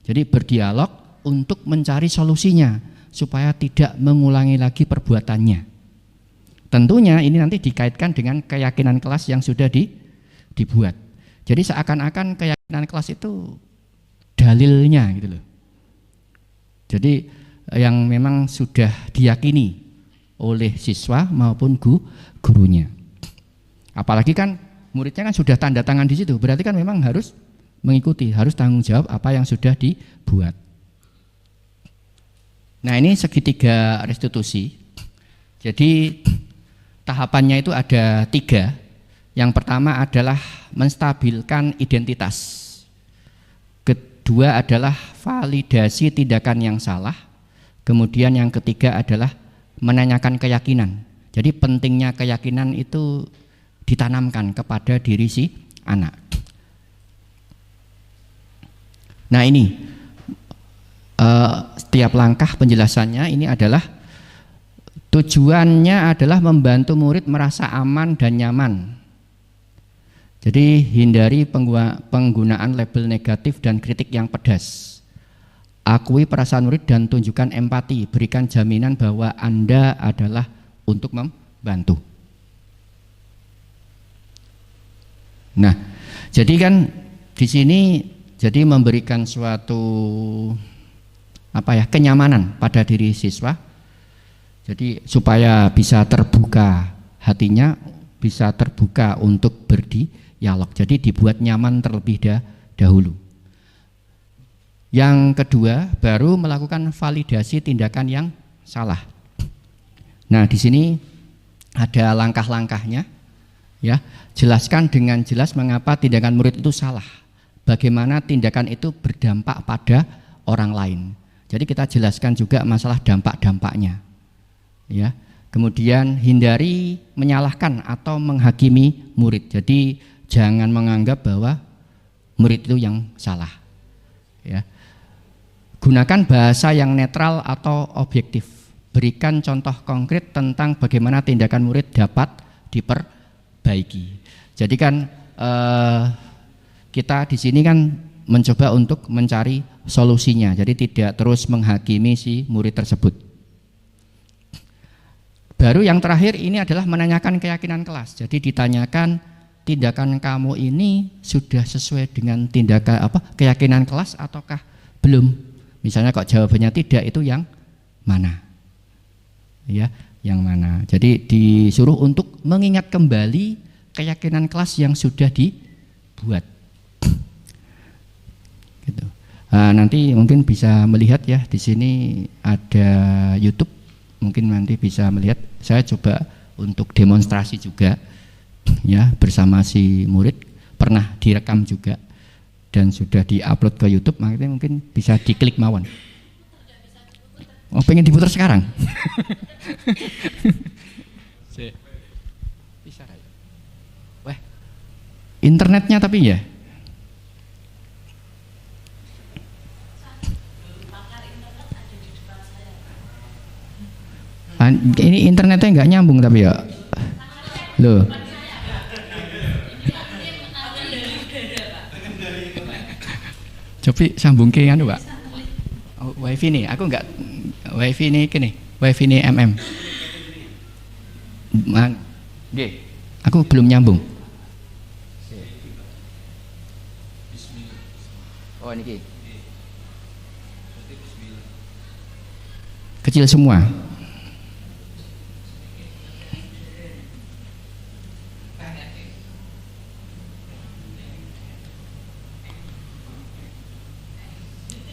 Speaker 2: Jadi berdialog untuk mencari solusinya supaya tidak mengulangi lagi perbuatannya. Tentunya ini nanti dikaitkan dengan keyakinan kelas yang sudah dibuat. Jadi seakan-akan keyakinan kelas itu dalilnya gitu loh. Jadi yang memang sudah diyakini oleh siswa maupun gurunya. Apalagi kan muridnya kan sudah tanda tangan di situ, berarti kan memang harus mengikuti, harus tanggung jawab apa yang sudah dibuat. Nah ini segitiga restitusi. Jadi tahapannya itu ada 3. Yang pertama adalah menstabilkan identitas. Kedua adalah validasi tindakan yang salah. Kemudian yang ketiga adalah menanyakan keyakinan. Jadi pentingnya keyakinan itu ditanamkan kepada diri si anak. Nah ini setiap langkah penjelasannya ini adalah tujuannya adalah membantu murid merasa aman dan nyaman. Jadi hindari penggunaan label negatif dan kritik yang pedas. Akui perasaan murid dan tunjukkan empati. Berikan jaminan bahwa Anda adalah untuk membantu. Nah, jadi kan di sini jadi memberikan suatu kenyamanan pada diri siswa. Jadi supaya bisa terbuka hatinya, bisa terbuka untuk berdialog. Jadi dibuat nyaman terlebih dahulu. Yang kedua, baru melakukan validasi tindakan yang salah. Nah, di sini ada langkah-langkahnya. Ya, jelaskan dengan jelas mengapa tindakan murid itu salah. Bagaimana tindakan itu berdampak pada orang lain. Jadi kita jelaskan juga masalah dampak-dampaknya. Ya. Kemudian hindari menyalahkan atau menghakimi murid. Jadi jangan menganggap bahwa murid itu yang salah. Ya. Gunakan bahasa yang netral atau objektif. Berikan contoh konkret tentang bagaimana tindakan murid dapat diperbaiki. Jadi kan kita di sini kan mencoba untuk mencari solusinya. Jadi tidak terus menghakimi si murid tersebut. Baru yang terakhir ini adalah menanyakan keyakinan kelas. Jadi ditanyakan tindakan kamu ini sudah sesuai dengan tindakan keyakinan kelas ataukah belum? Misalnya kok jawabannya tidak, itu yang mana? Ya, yang mana? Jadi disuruh untuk mengingat kembali keyakinan kelas yang sudah dibuat. Gitu. Nanti mungkin bisa melihat ya, di sini ada YouTube, mungkin nanti bisa melihat. Saya coba untuk demonstrasi juga ya bersama si murid, pernah direkam juga dan sudah diupload ke YouTube, makanya mungkin bisa diklik mawon. Oh, pengen diputar sekarang? Bisa. Wah, internetnya tapi ya. Ini internetnya nggak nyambung tapi ya. Loh. Coba sambung ke anu, Pak. Oh, wifi nih, aku enggak wifi ini kene, wifi ini MM. Nggih. Aku belum nyambung. Oh, niki. Kecil semua.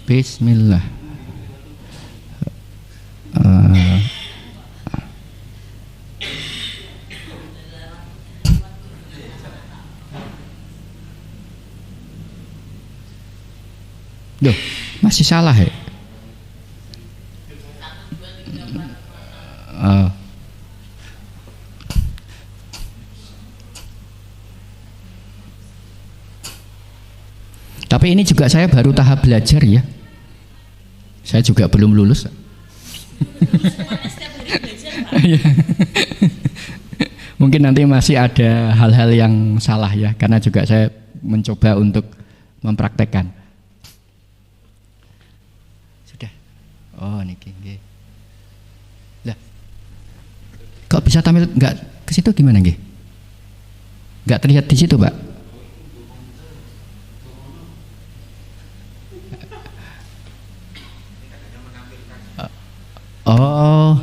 Speaker 2: Bismillah. Duh, masih salah ya? Tapi ini juga saya baru tahap belajar ya. Saya juga belum lulus. Mungkin nanti masih ada hal-hal yang salah ya, karena juga saya mencoba untuk mempraktekkan. Sudah. Oh, niki nggih. Lah. Kok bisa tampil enggak ke situ gimana nggih? Enggak terlihat di situ, Pak. Oh,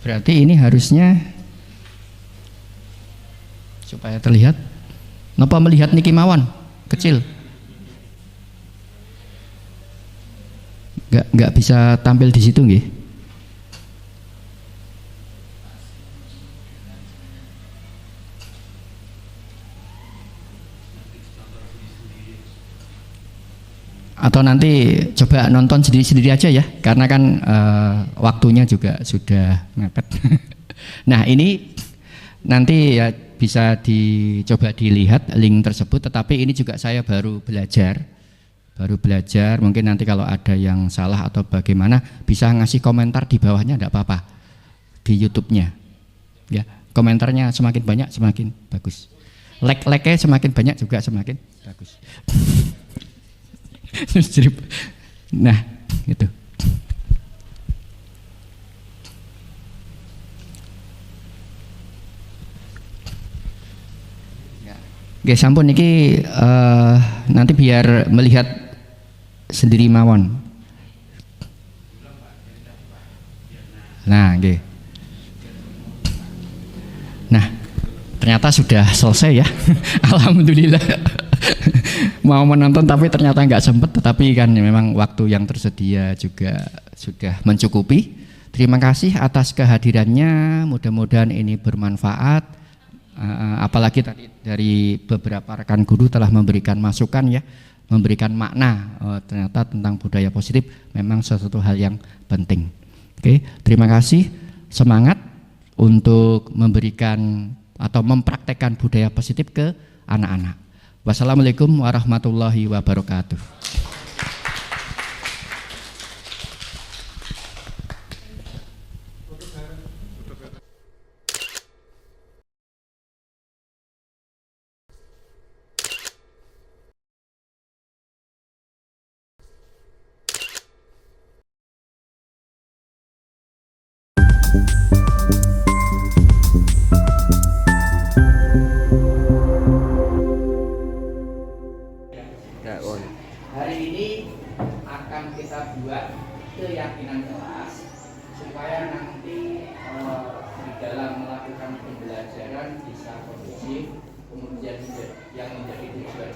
Speaker 2: berarti ini harusnya supaya terlihat. Napa melihat niki mawon kecil? Nggak bisa tampil di situ nggih? Atau nanti coba nonton sendiri-sendiri aja ya, karena kan waktunya juga sudah mepet. Nah, ini nanti ya bisa dicoba dilihat link tersebut, tetapi ini juga saya baru belajar, mungkin nanti kalau ada yang salah atau bagaimana bisa ngasih komentar di bawahnya, enggak apa-apa, di YouTube-nya ya, komentarnya semakin banyak semakin bagus, like-nya semakin banyak juga semakin bagus. Nah, gitu. Oke, sampun niki nanti biar melihat sendiri mawon. Nah, oke. Nah, ternyata sudah selesai ya. Alhamdulillah. Mau menonton tapi ternyata nggak sempat, tetapi kan memang waktu yang tersedia juga sudah mencukupi. Terima kasih atas kehadirannya, mudah-mudahan ini bermanfaat. Apalagi tadi dari beberapa rekan guru telah memberikan masukan ya, memberikan makna ternyata tentang budaya positif memang sesuatu hal yang penting. Oke, terima kasih, semangat untuk memberikan atau mempraktekkan budaya positif ke anak-anak. Wassalamualaikum warahmatullahi wabarakatuh.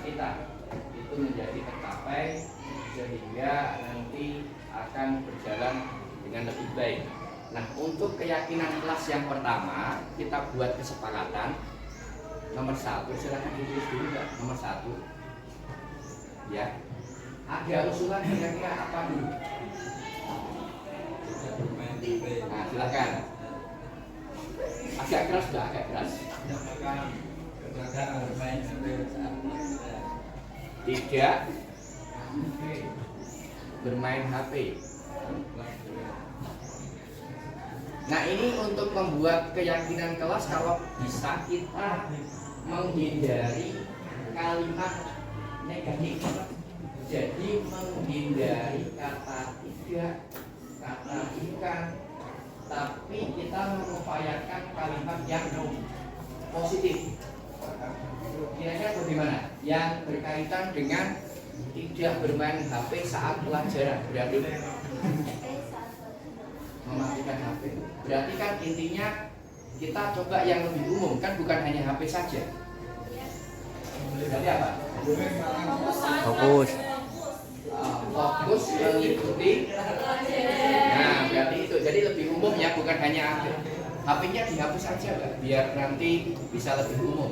Speaker 2: kita itu menjadi tercapai sehingga nanti akan berjalan dengan lebih baik. Nah, untuk keyakinan kelas yang pertama kita buat kesepakatan nomor 1, silakan ditulis dulu Mbak, nomor 1 ya. Ada usulan kira-kira apa dulu? Nah, silakan. Agak keras Mbak, agak keras. Tidak bermain HP. Nah, ini untuk membuat keyakinan kelas, kalau bisa kita menghindari kalimat negatif. Jadi menghindari kata tidak, kata ikan, tapi kita mengupayakan kalimat yang positif. Kira-kira bagaimana? Yang berkaitan dengan tidak bermain HP saat pelajaran, berarti mematikan HP. Berarti kan intinya kita coba yang lebih umum, kan bukan hanya HP saja. Berarti apa? Fokus mengikuti. Nah, berarti itu. Jadi lebih umum ya, bukan hanya HP. HP-nya dihapus saja, Mbak, biar nanti bisa lebih umum.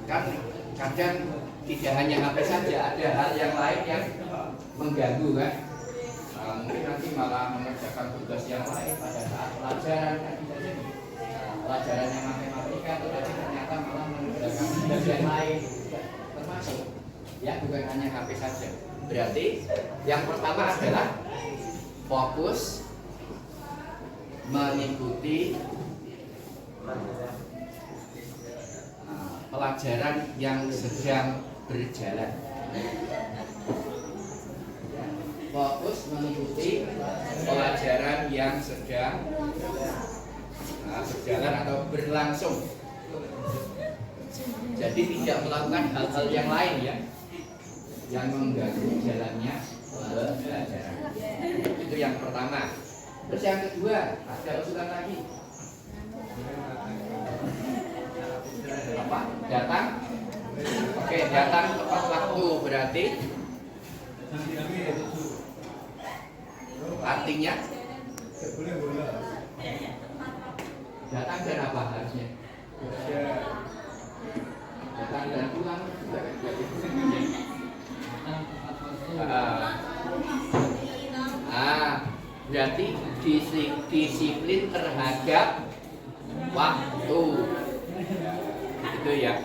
Speaker 2: Kan kadang tidak hanya HP saja, ada hal yang lain yang mengganggu kan. Mungkin nanti malah mengerjakan tugas yang lain pada saat pelajaran, kan bisa jadi pelajaran yang matematika tetapi ternyata malah mengerjakan tugas yang lain, termasuk ya, bukan hanya HP saja. Berarti yang pertama adalah fokus mengikuti pelajaran yang sedang berjalan. Fokus mengikuti pelajaran yang sedang berjalan atau berlangsung. Jadi tidak melakukan hal-hal yang lain ya, yang mengganggu jalannya pelajaran. Itu yang pertama. Terus yang kedua, ada usulan lagi. Apa? Datang? Oke, datang tepat waktu berarti artinya datang dan apa harusnya? Datang dan pulang. Berarti disiplin terhadap waktu. Itu ya.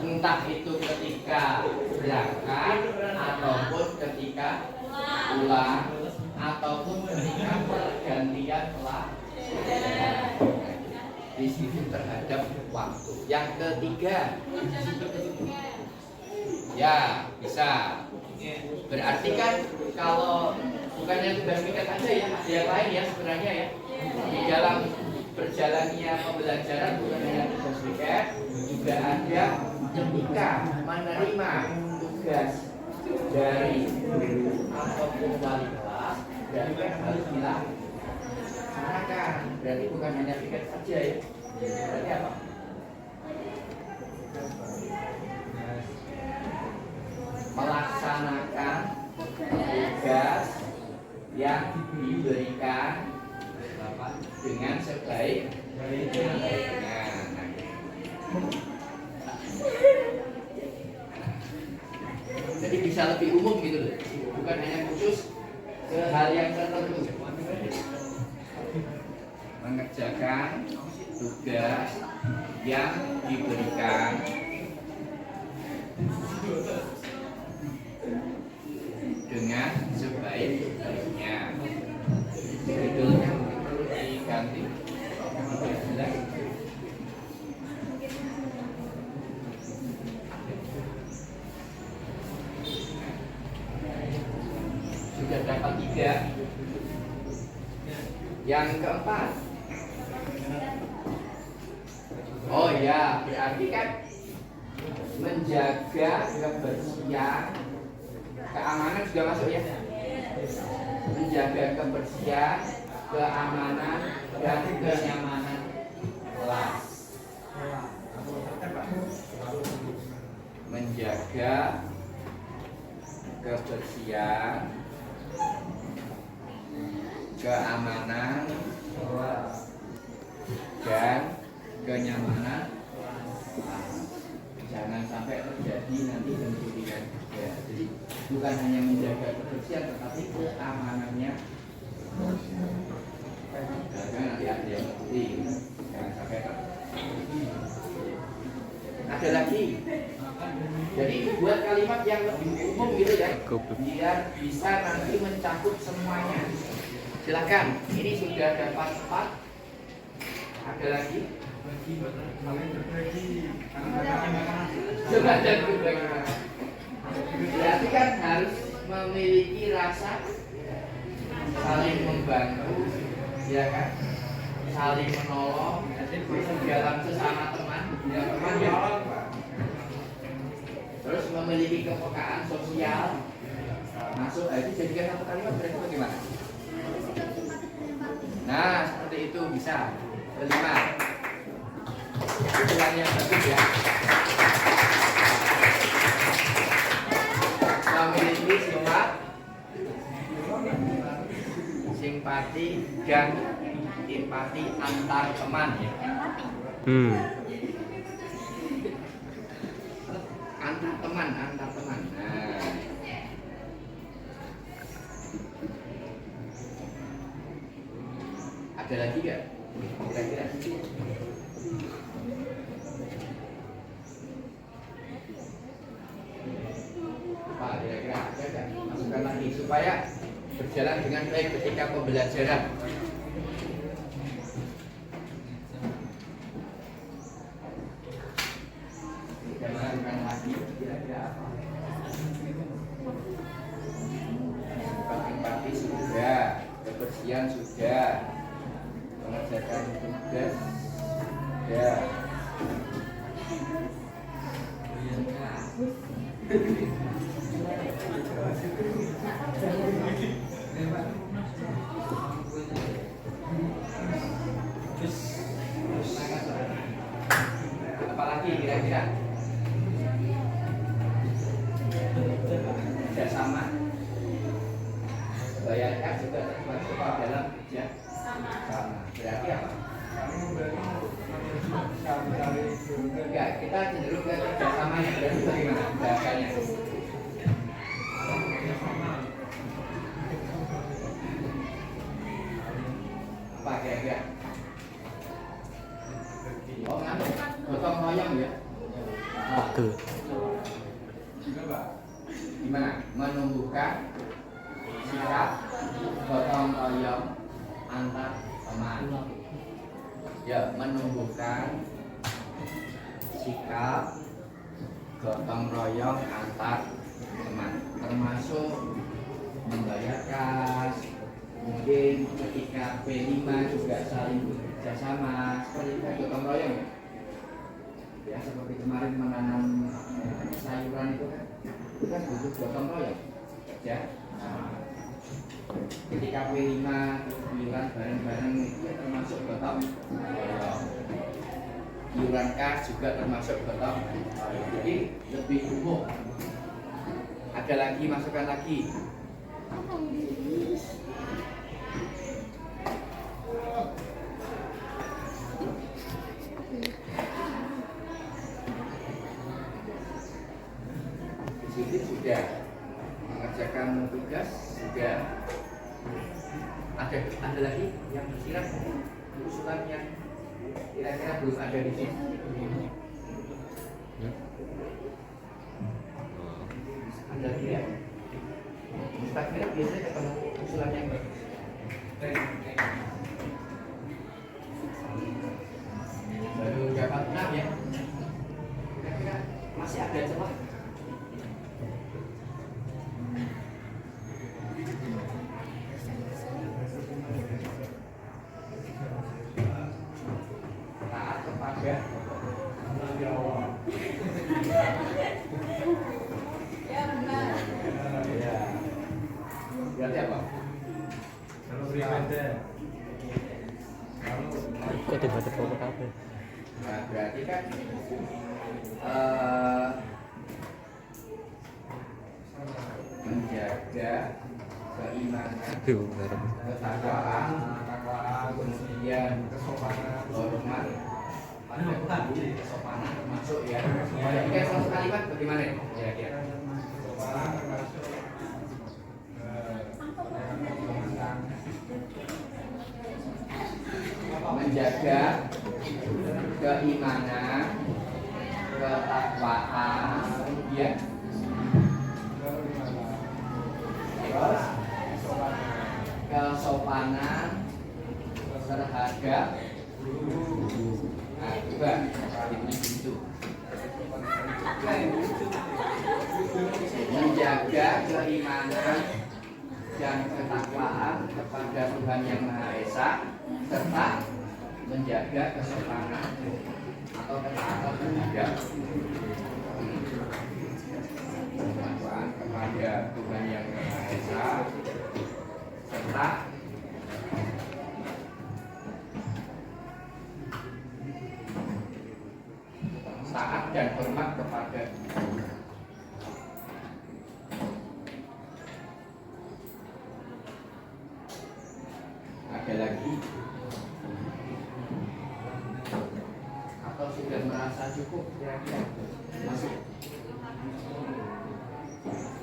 Speaker 2: Entah itu ketika berangkat ataupun ketika pulang ataupun ketika pergantian pelajaran. Disiplin terhadap waktu. Yang ketiga, ya bisa. Berarti kan kalau bukannya tugas piket aja ya, ada yang lain ya sebenarnya ya. Di dalam berjalannya pembelajaran bukan hanya tugas piket, juga ada ketika menerima tugas dari guru ataupun wali kelas, berarti kan harus dilaksanakan. Berarti bukan hanya piket saja ya. Berarti apa? Melaksanakan tugas yang diberikan dengan sebaik-baiknya. Jadi bisa lebih umum gitu loh, bukan hanya khusus ke hal yang tertentu. Mengerjakan tugas yang diberikan dengan sebaik-baiknya. Judulnya perlu diganti. Sudah dapat 3. Yang keempat, oh ya, berarti kan menjaga kebersihan, keamanan juga masuk ya. Menjaga kebersihan, keamanan, dan kenyamanan kelas. menjaga kebersihan, keamanan, dan kenyamanan. Jangan sampai terjadi nanti pencurian. Ya, jadi bukan hanya menjaga kebersihan, tetapi keamanannya. Jangan nanti ada yang mencuri. Jangan sampai ada lagi. Jadi buat kalimat yang lebih umum gitu ya, biar bisa nanti mencakup semuanya. Silakan. Ini sudah dapat 4. Ada lagi? Coba dan berbagi. Berarti kan harus memiliki rasa saling membantu, ya kan? Saling menolong dalam sesama teman, ya teman ya. Terus memiliki kepekaan sosial. Masuk itu jadikan satu kalimat berarti bagaimana? Nah, seperti itu bisa. Kelima. Usulan yang bagus ya. Memiliki sifat simpati dan empati antar teman ya. Antar teman. Nah. Ada lagi nggak? Kira-kira. Pak, kira-kira ada nggak? Masukkan lagi supaya berjalan dengan baik ketika pembelajaran. Bukan lagi kira-kira apa? Empati sudah, kebersihan sudah, mengerjakan tugas sudah. Apalagi kira-kira? Kerjasama. Bayangkan juga termasuk dalam kerja sama. Berarti apa? Enggak, kita cenderung ke kerjasamanya. Berarti bagaimana bahasanya? Apa kira-kira? Oh, nganu, gotong royong ya?
Speaker 6: Betul.
Speaker 2: Gimana? Menumbuhkan sikap gotong royong antar teman. Ya, menumbuhkan sikap gotong royong antar teman, termasuk membayar kas. Mungkin ketika P5 juga saling bekerja sama, seperti itu gotong royong ya. Ya, seperti kemarin menanam sayuran itu kan, itu kan butuh gotong royong kerja sama. Ketika P5 iuran bareng-bareng itu termasuk gotong royong. Iuran kas juga termasuk gotong royong. Jadi lebih umum. Ada lagi, masukkan lagi. Disiplin sudah, mengerjakan tugas sudah. Ada lagi yang tersirat usulan yang kira-kira belum ada di sini. Ada lagi ya? Ustaz kira biasanya ketemu usulan yang bagus. Baru dapat 6 ya. Kira-kira masih ada celah. Taat kepada ya benar. Ya. Berarti apa? Kalau beribadah.
Speaker 6: Kok tiba-tiba foto kafe?
Speaker 2: Nah, berarti kan keimanan,
Speaker 6: Tuh, benar.
Speaker 2: ketakwaan, kemudian kesopanan, hormat, pada guru, kesopanan termasuk ya. Jika satu kalimat bagaimana ya? Kira-kira. Kesopanan termasuk menjaga keimanan, ketakwaan, kemudian terus kesopanan terhadap guru. Nah, coba itu. Menjaga keimanan dan ketakwaan kepada Tuhan Yang Maha Esa serta menjaga kesopanan atau ketaatan terhadap ketakwaan kepada Tuhan Yang Maha Esa serta taat dan hormat kepada ada lagi atau sudah merasa cukup kira-kira masuk?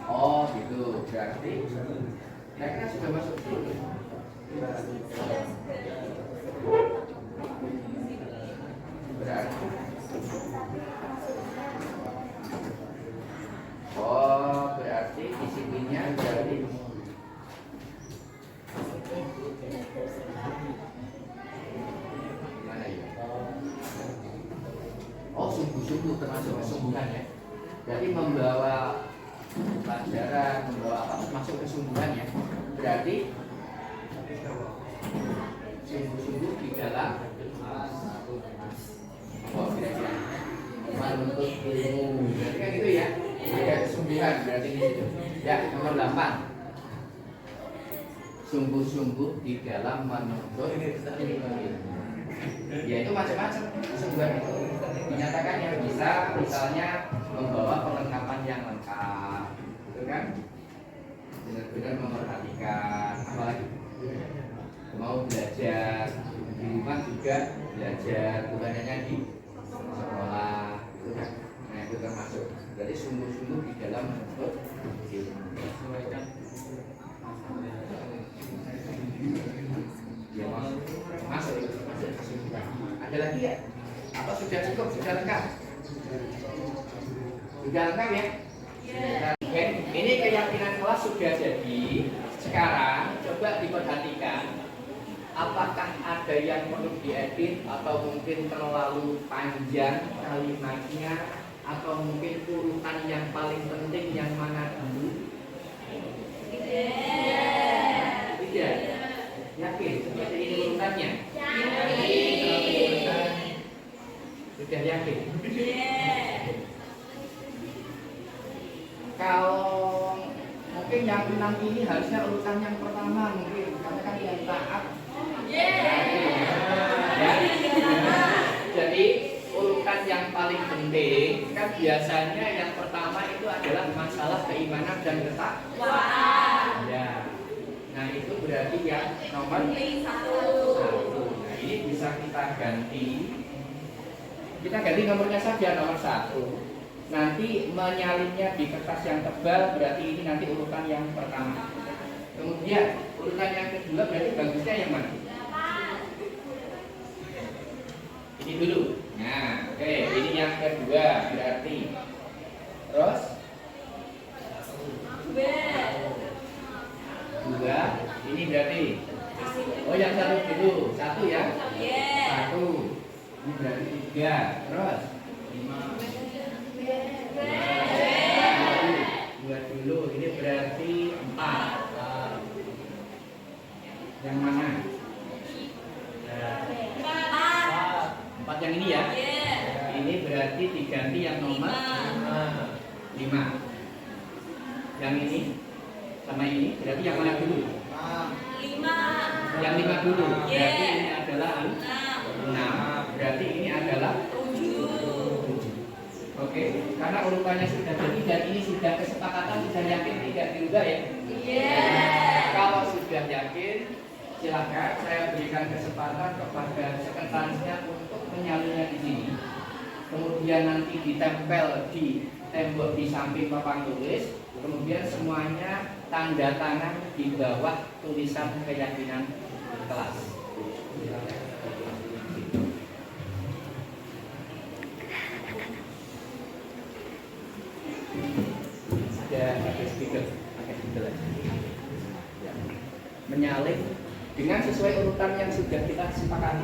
Speaker 2: Oh gitu, berarti kira-kira sudah masuk dulu. Berarti berarti disiplinnya berarti gimana ya? Sungguh-sungguh termasuk kesungguhan ya. Berarti membawa pelajaran, membawa apa termasuk kesungguhan ya. Berarti sungguh-sungguh di dalam kira-kira menuntut ilmu. Berarti kan gitu ya. Ada kesungguhan berarti di situ. Ya, nomor 8. Sungguh-sungguh di dalam menuntut ilmu. Ya itu macam-macam kesungguhan itu. Dinyatakan yang bisa misalnya membawa perlengkapan yang lengkap, gitu kan? Benar-benar memperhatikan, apalagi mau belajar di rumah juga belajar, bukan hanya di sekolah, gitu kan? Nah itu termasuk. Jadi sungguh-sungguh di dalam menuntut ilmu. Ya masuk kesungguhan. Ada lagi ya? Apa sudah cukup? Sudah lengkap? Sudah lengkap ya? Oke, ini keyakinan kelas sudah jadi. Sekarang coba diperhatikan, apakah ada yang perlu diedit atau mungkin terlalu panjang kalimatnya, atau mungkin urutan yang paling penting yang mana dulu? Tidak. Yakin? Seperti ini urutannya? Sudah yakin? Kalau mungkin yang 6 ini harusnya urutan yang pertama mungkin, karena kan yang taat. Jadi urutan yang paling penting kan biasanya yang pertama itu adalah masalah keimanan dan ketakwaan. Ya. Nah itu berarti yang nomor 1. Nah ini bisa kita ganti. Kita ganti nomornya saja, nomor 1. Nanti menyalinnya di kertas yang tebal, berarti ini nanti urutan yang pertama. Kemudian urutan yang kedua berarti bagusnya yang mana? Ini dulu. Nah, oke, ini yang kedua berarti. Terus 2, ini berarti. Oh yang 1 dulu, 1 ya? 1. Ini berarti 3. Terus 5. 2 dulu, ini berarti 4. Yang mana? 4 yang ini ya? Ini berarti diganti yang nomor 5. Yang ini sama ini berarti yang mana dulu? 5. Yang 5 dulu. Berarti ini adalah 6. Berarti ini adalah 7. Oke, karena urutannya sudah jadi dan ini sudah kesepakatan, sudah yakin tidak dirubah ya? Kalau sudah yakin, silakan saya berikan kesempatan kepada sekretarisnya untuk menyalinnya di sini. Kemudian nanti ditempel di tembok di samping papan tulis. Kemudian semuanya tanda tangan di bawah tulisan keyakinan kelas. Ada speaker, ya. Menyalin dengan sesuai urutan yang sudah kita sepakati.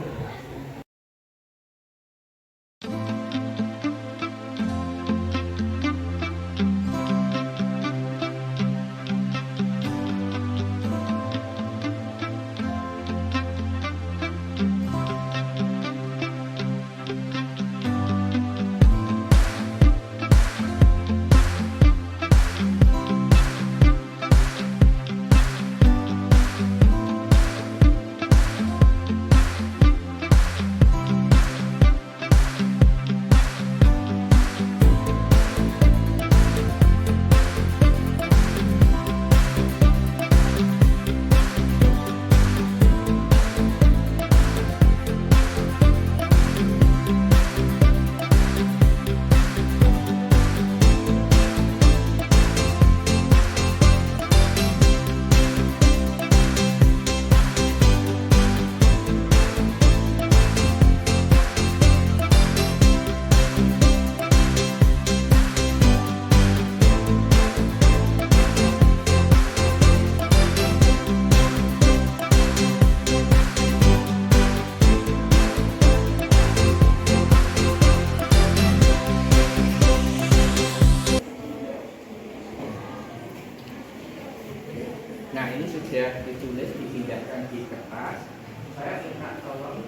Speaker 2: Nah, ini sudah ditulis, dipindahkan di kertas. Saya minta tolong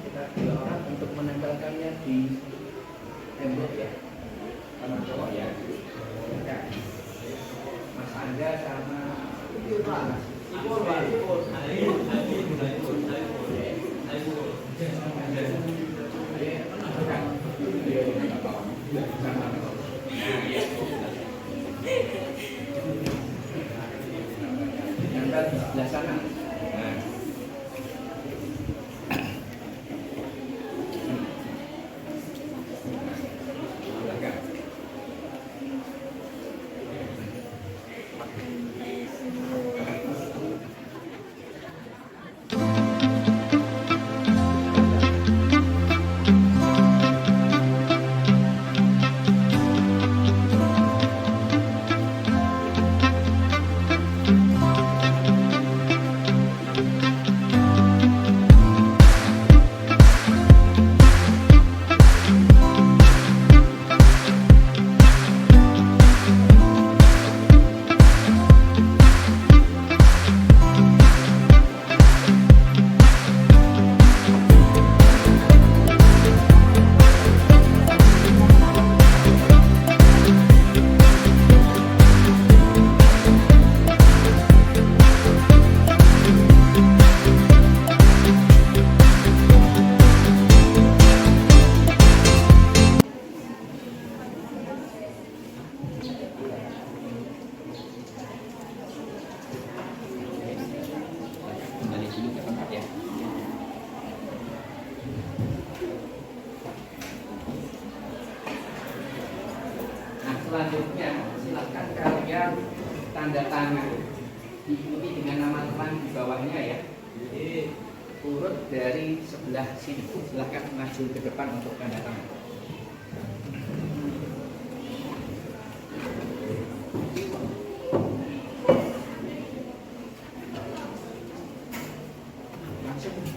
Speaker 2: kita 2 orang untuk menempelkannya di tembok ya. Sama cowok ya. Ya. Mas Angga sama Mas. Di sebelah sana. Nah. Selanjutnya silakan kalian tanda tangan, diikuti dengan nama teman di bawahnya ya. Jadi urut dari sebelah sini, silakan maju ke depan untuk tanda tangan.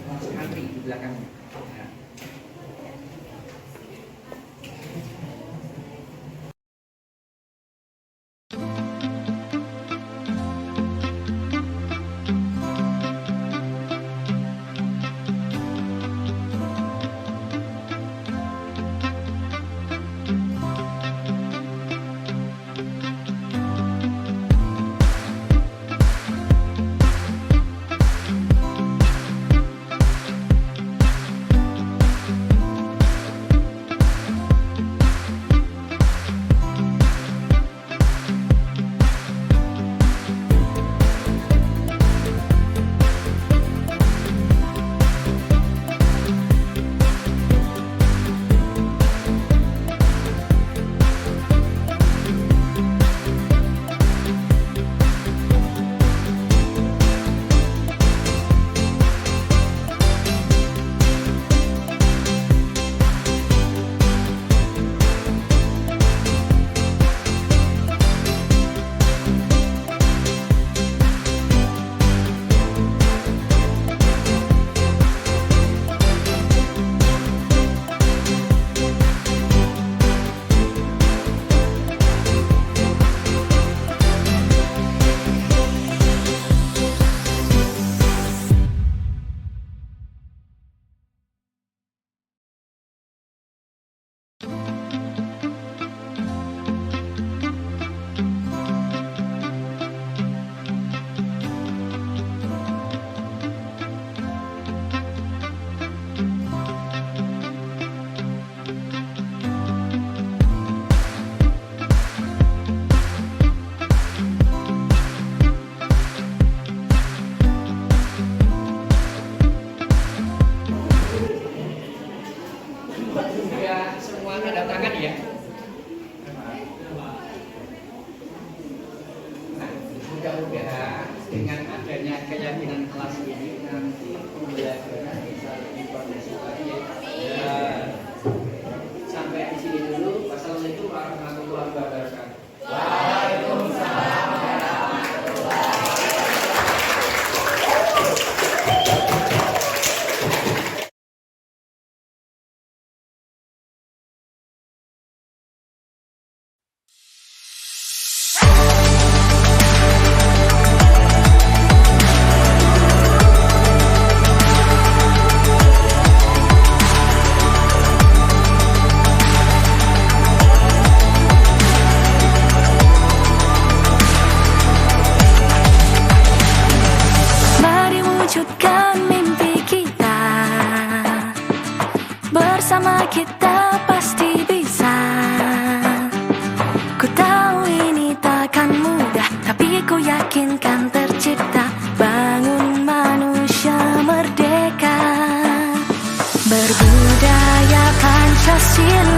Speaker 2: Langsung antri di belakang. dengan adanya keyakinan kelas ini nanti pembelajaran bisa lebih kondusif lagi ya. Sampai di sini dulu. Wassalamualaikum warahmatullahi wabarakatuh. Waalaikumsalam warahmatullahi
Speaker 1: wujudkan mimpi kita, bersama kita pasti bisa. Ku tahu ini takkan mudah, tapi ku yakin kan tercipta. Bangun manusia merdeka, berbudaya Pancasila.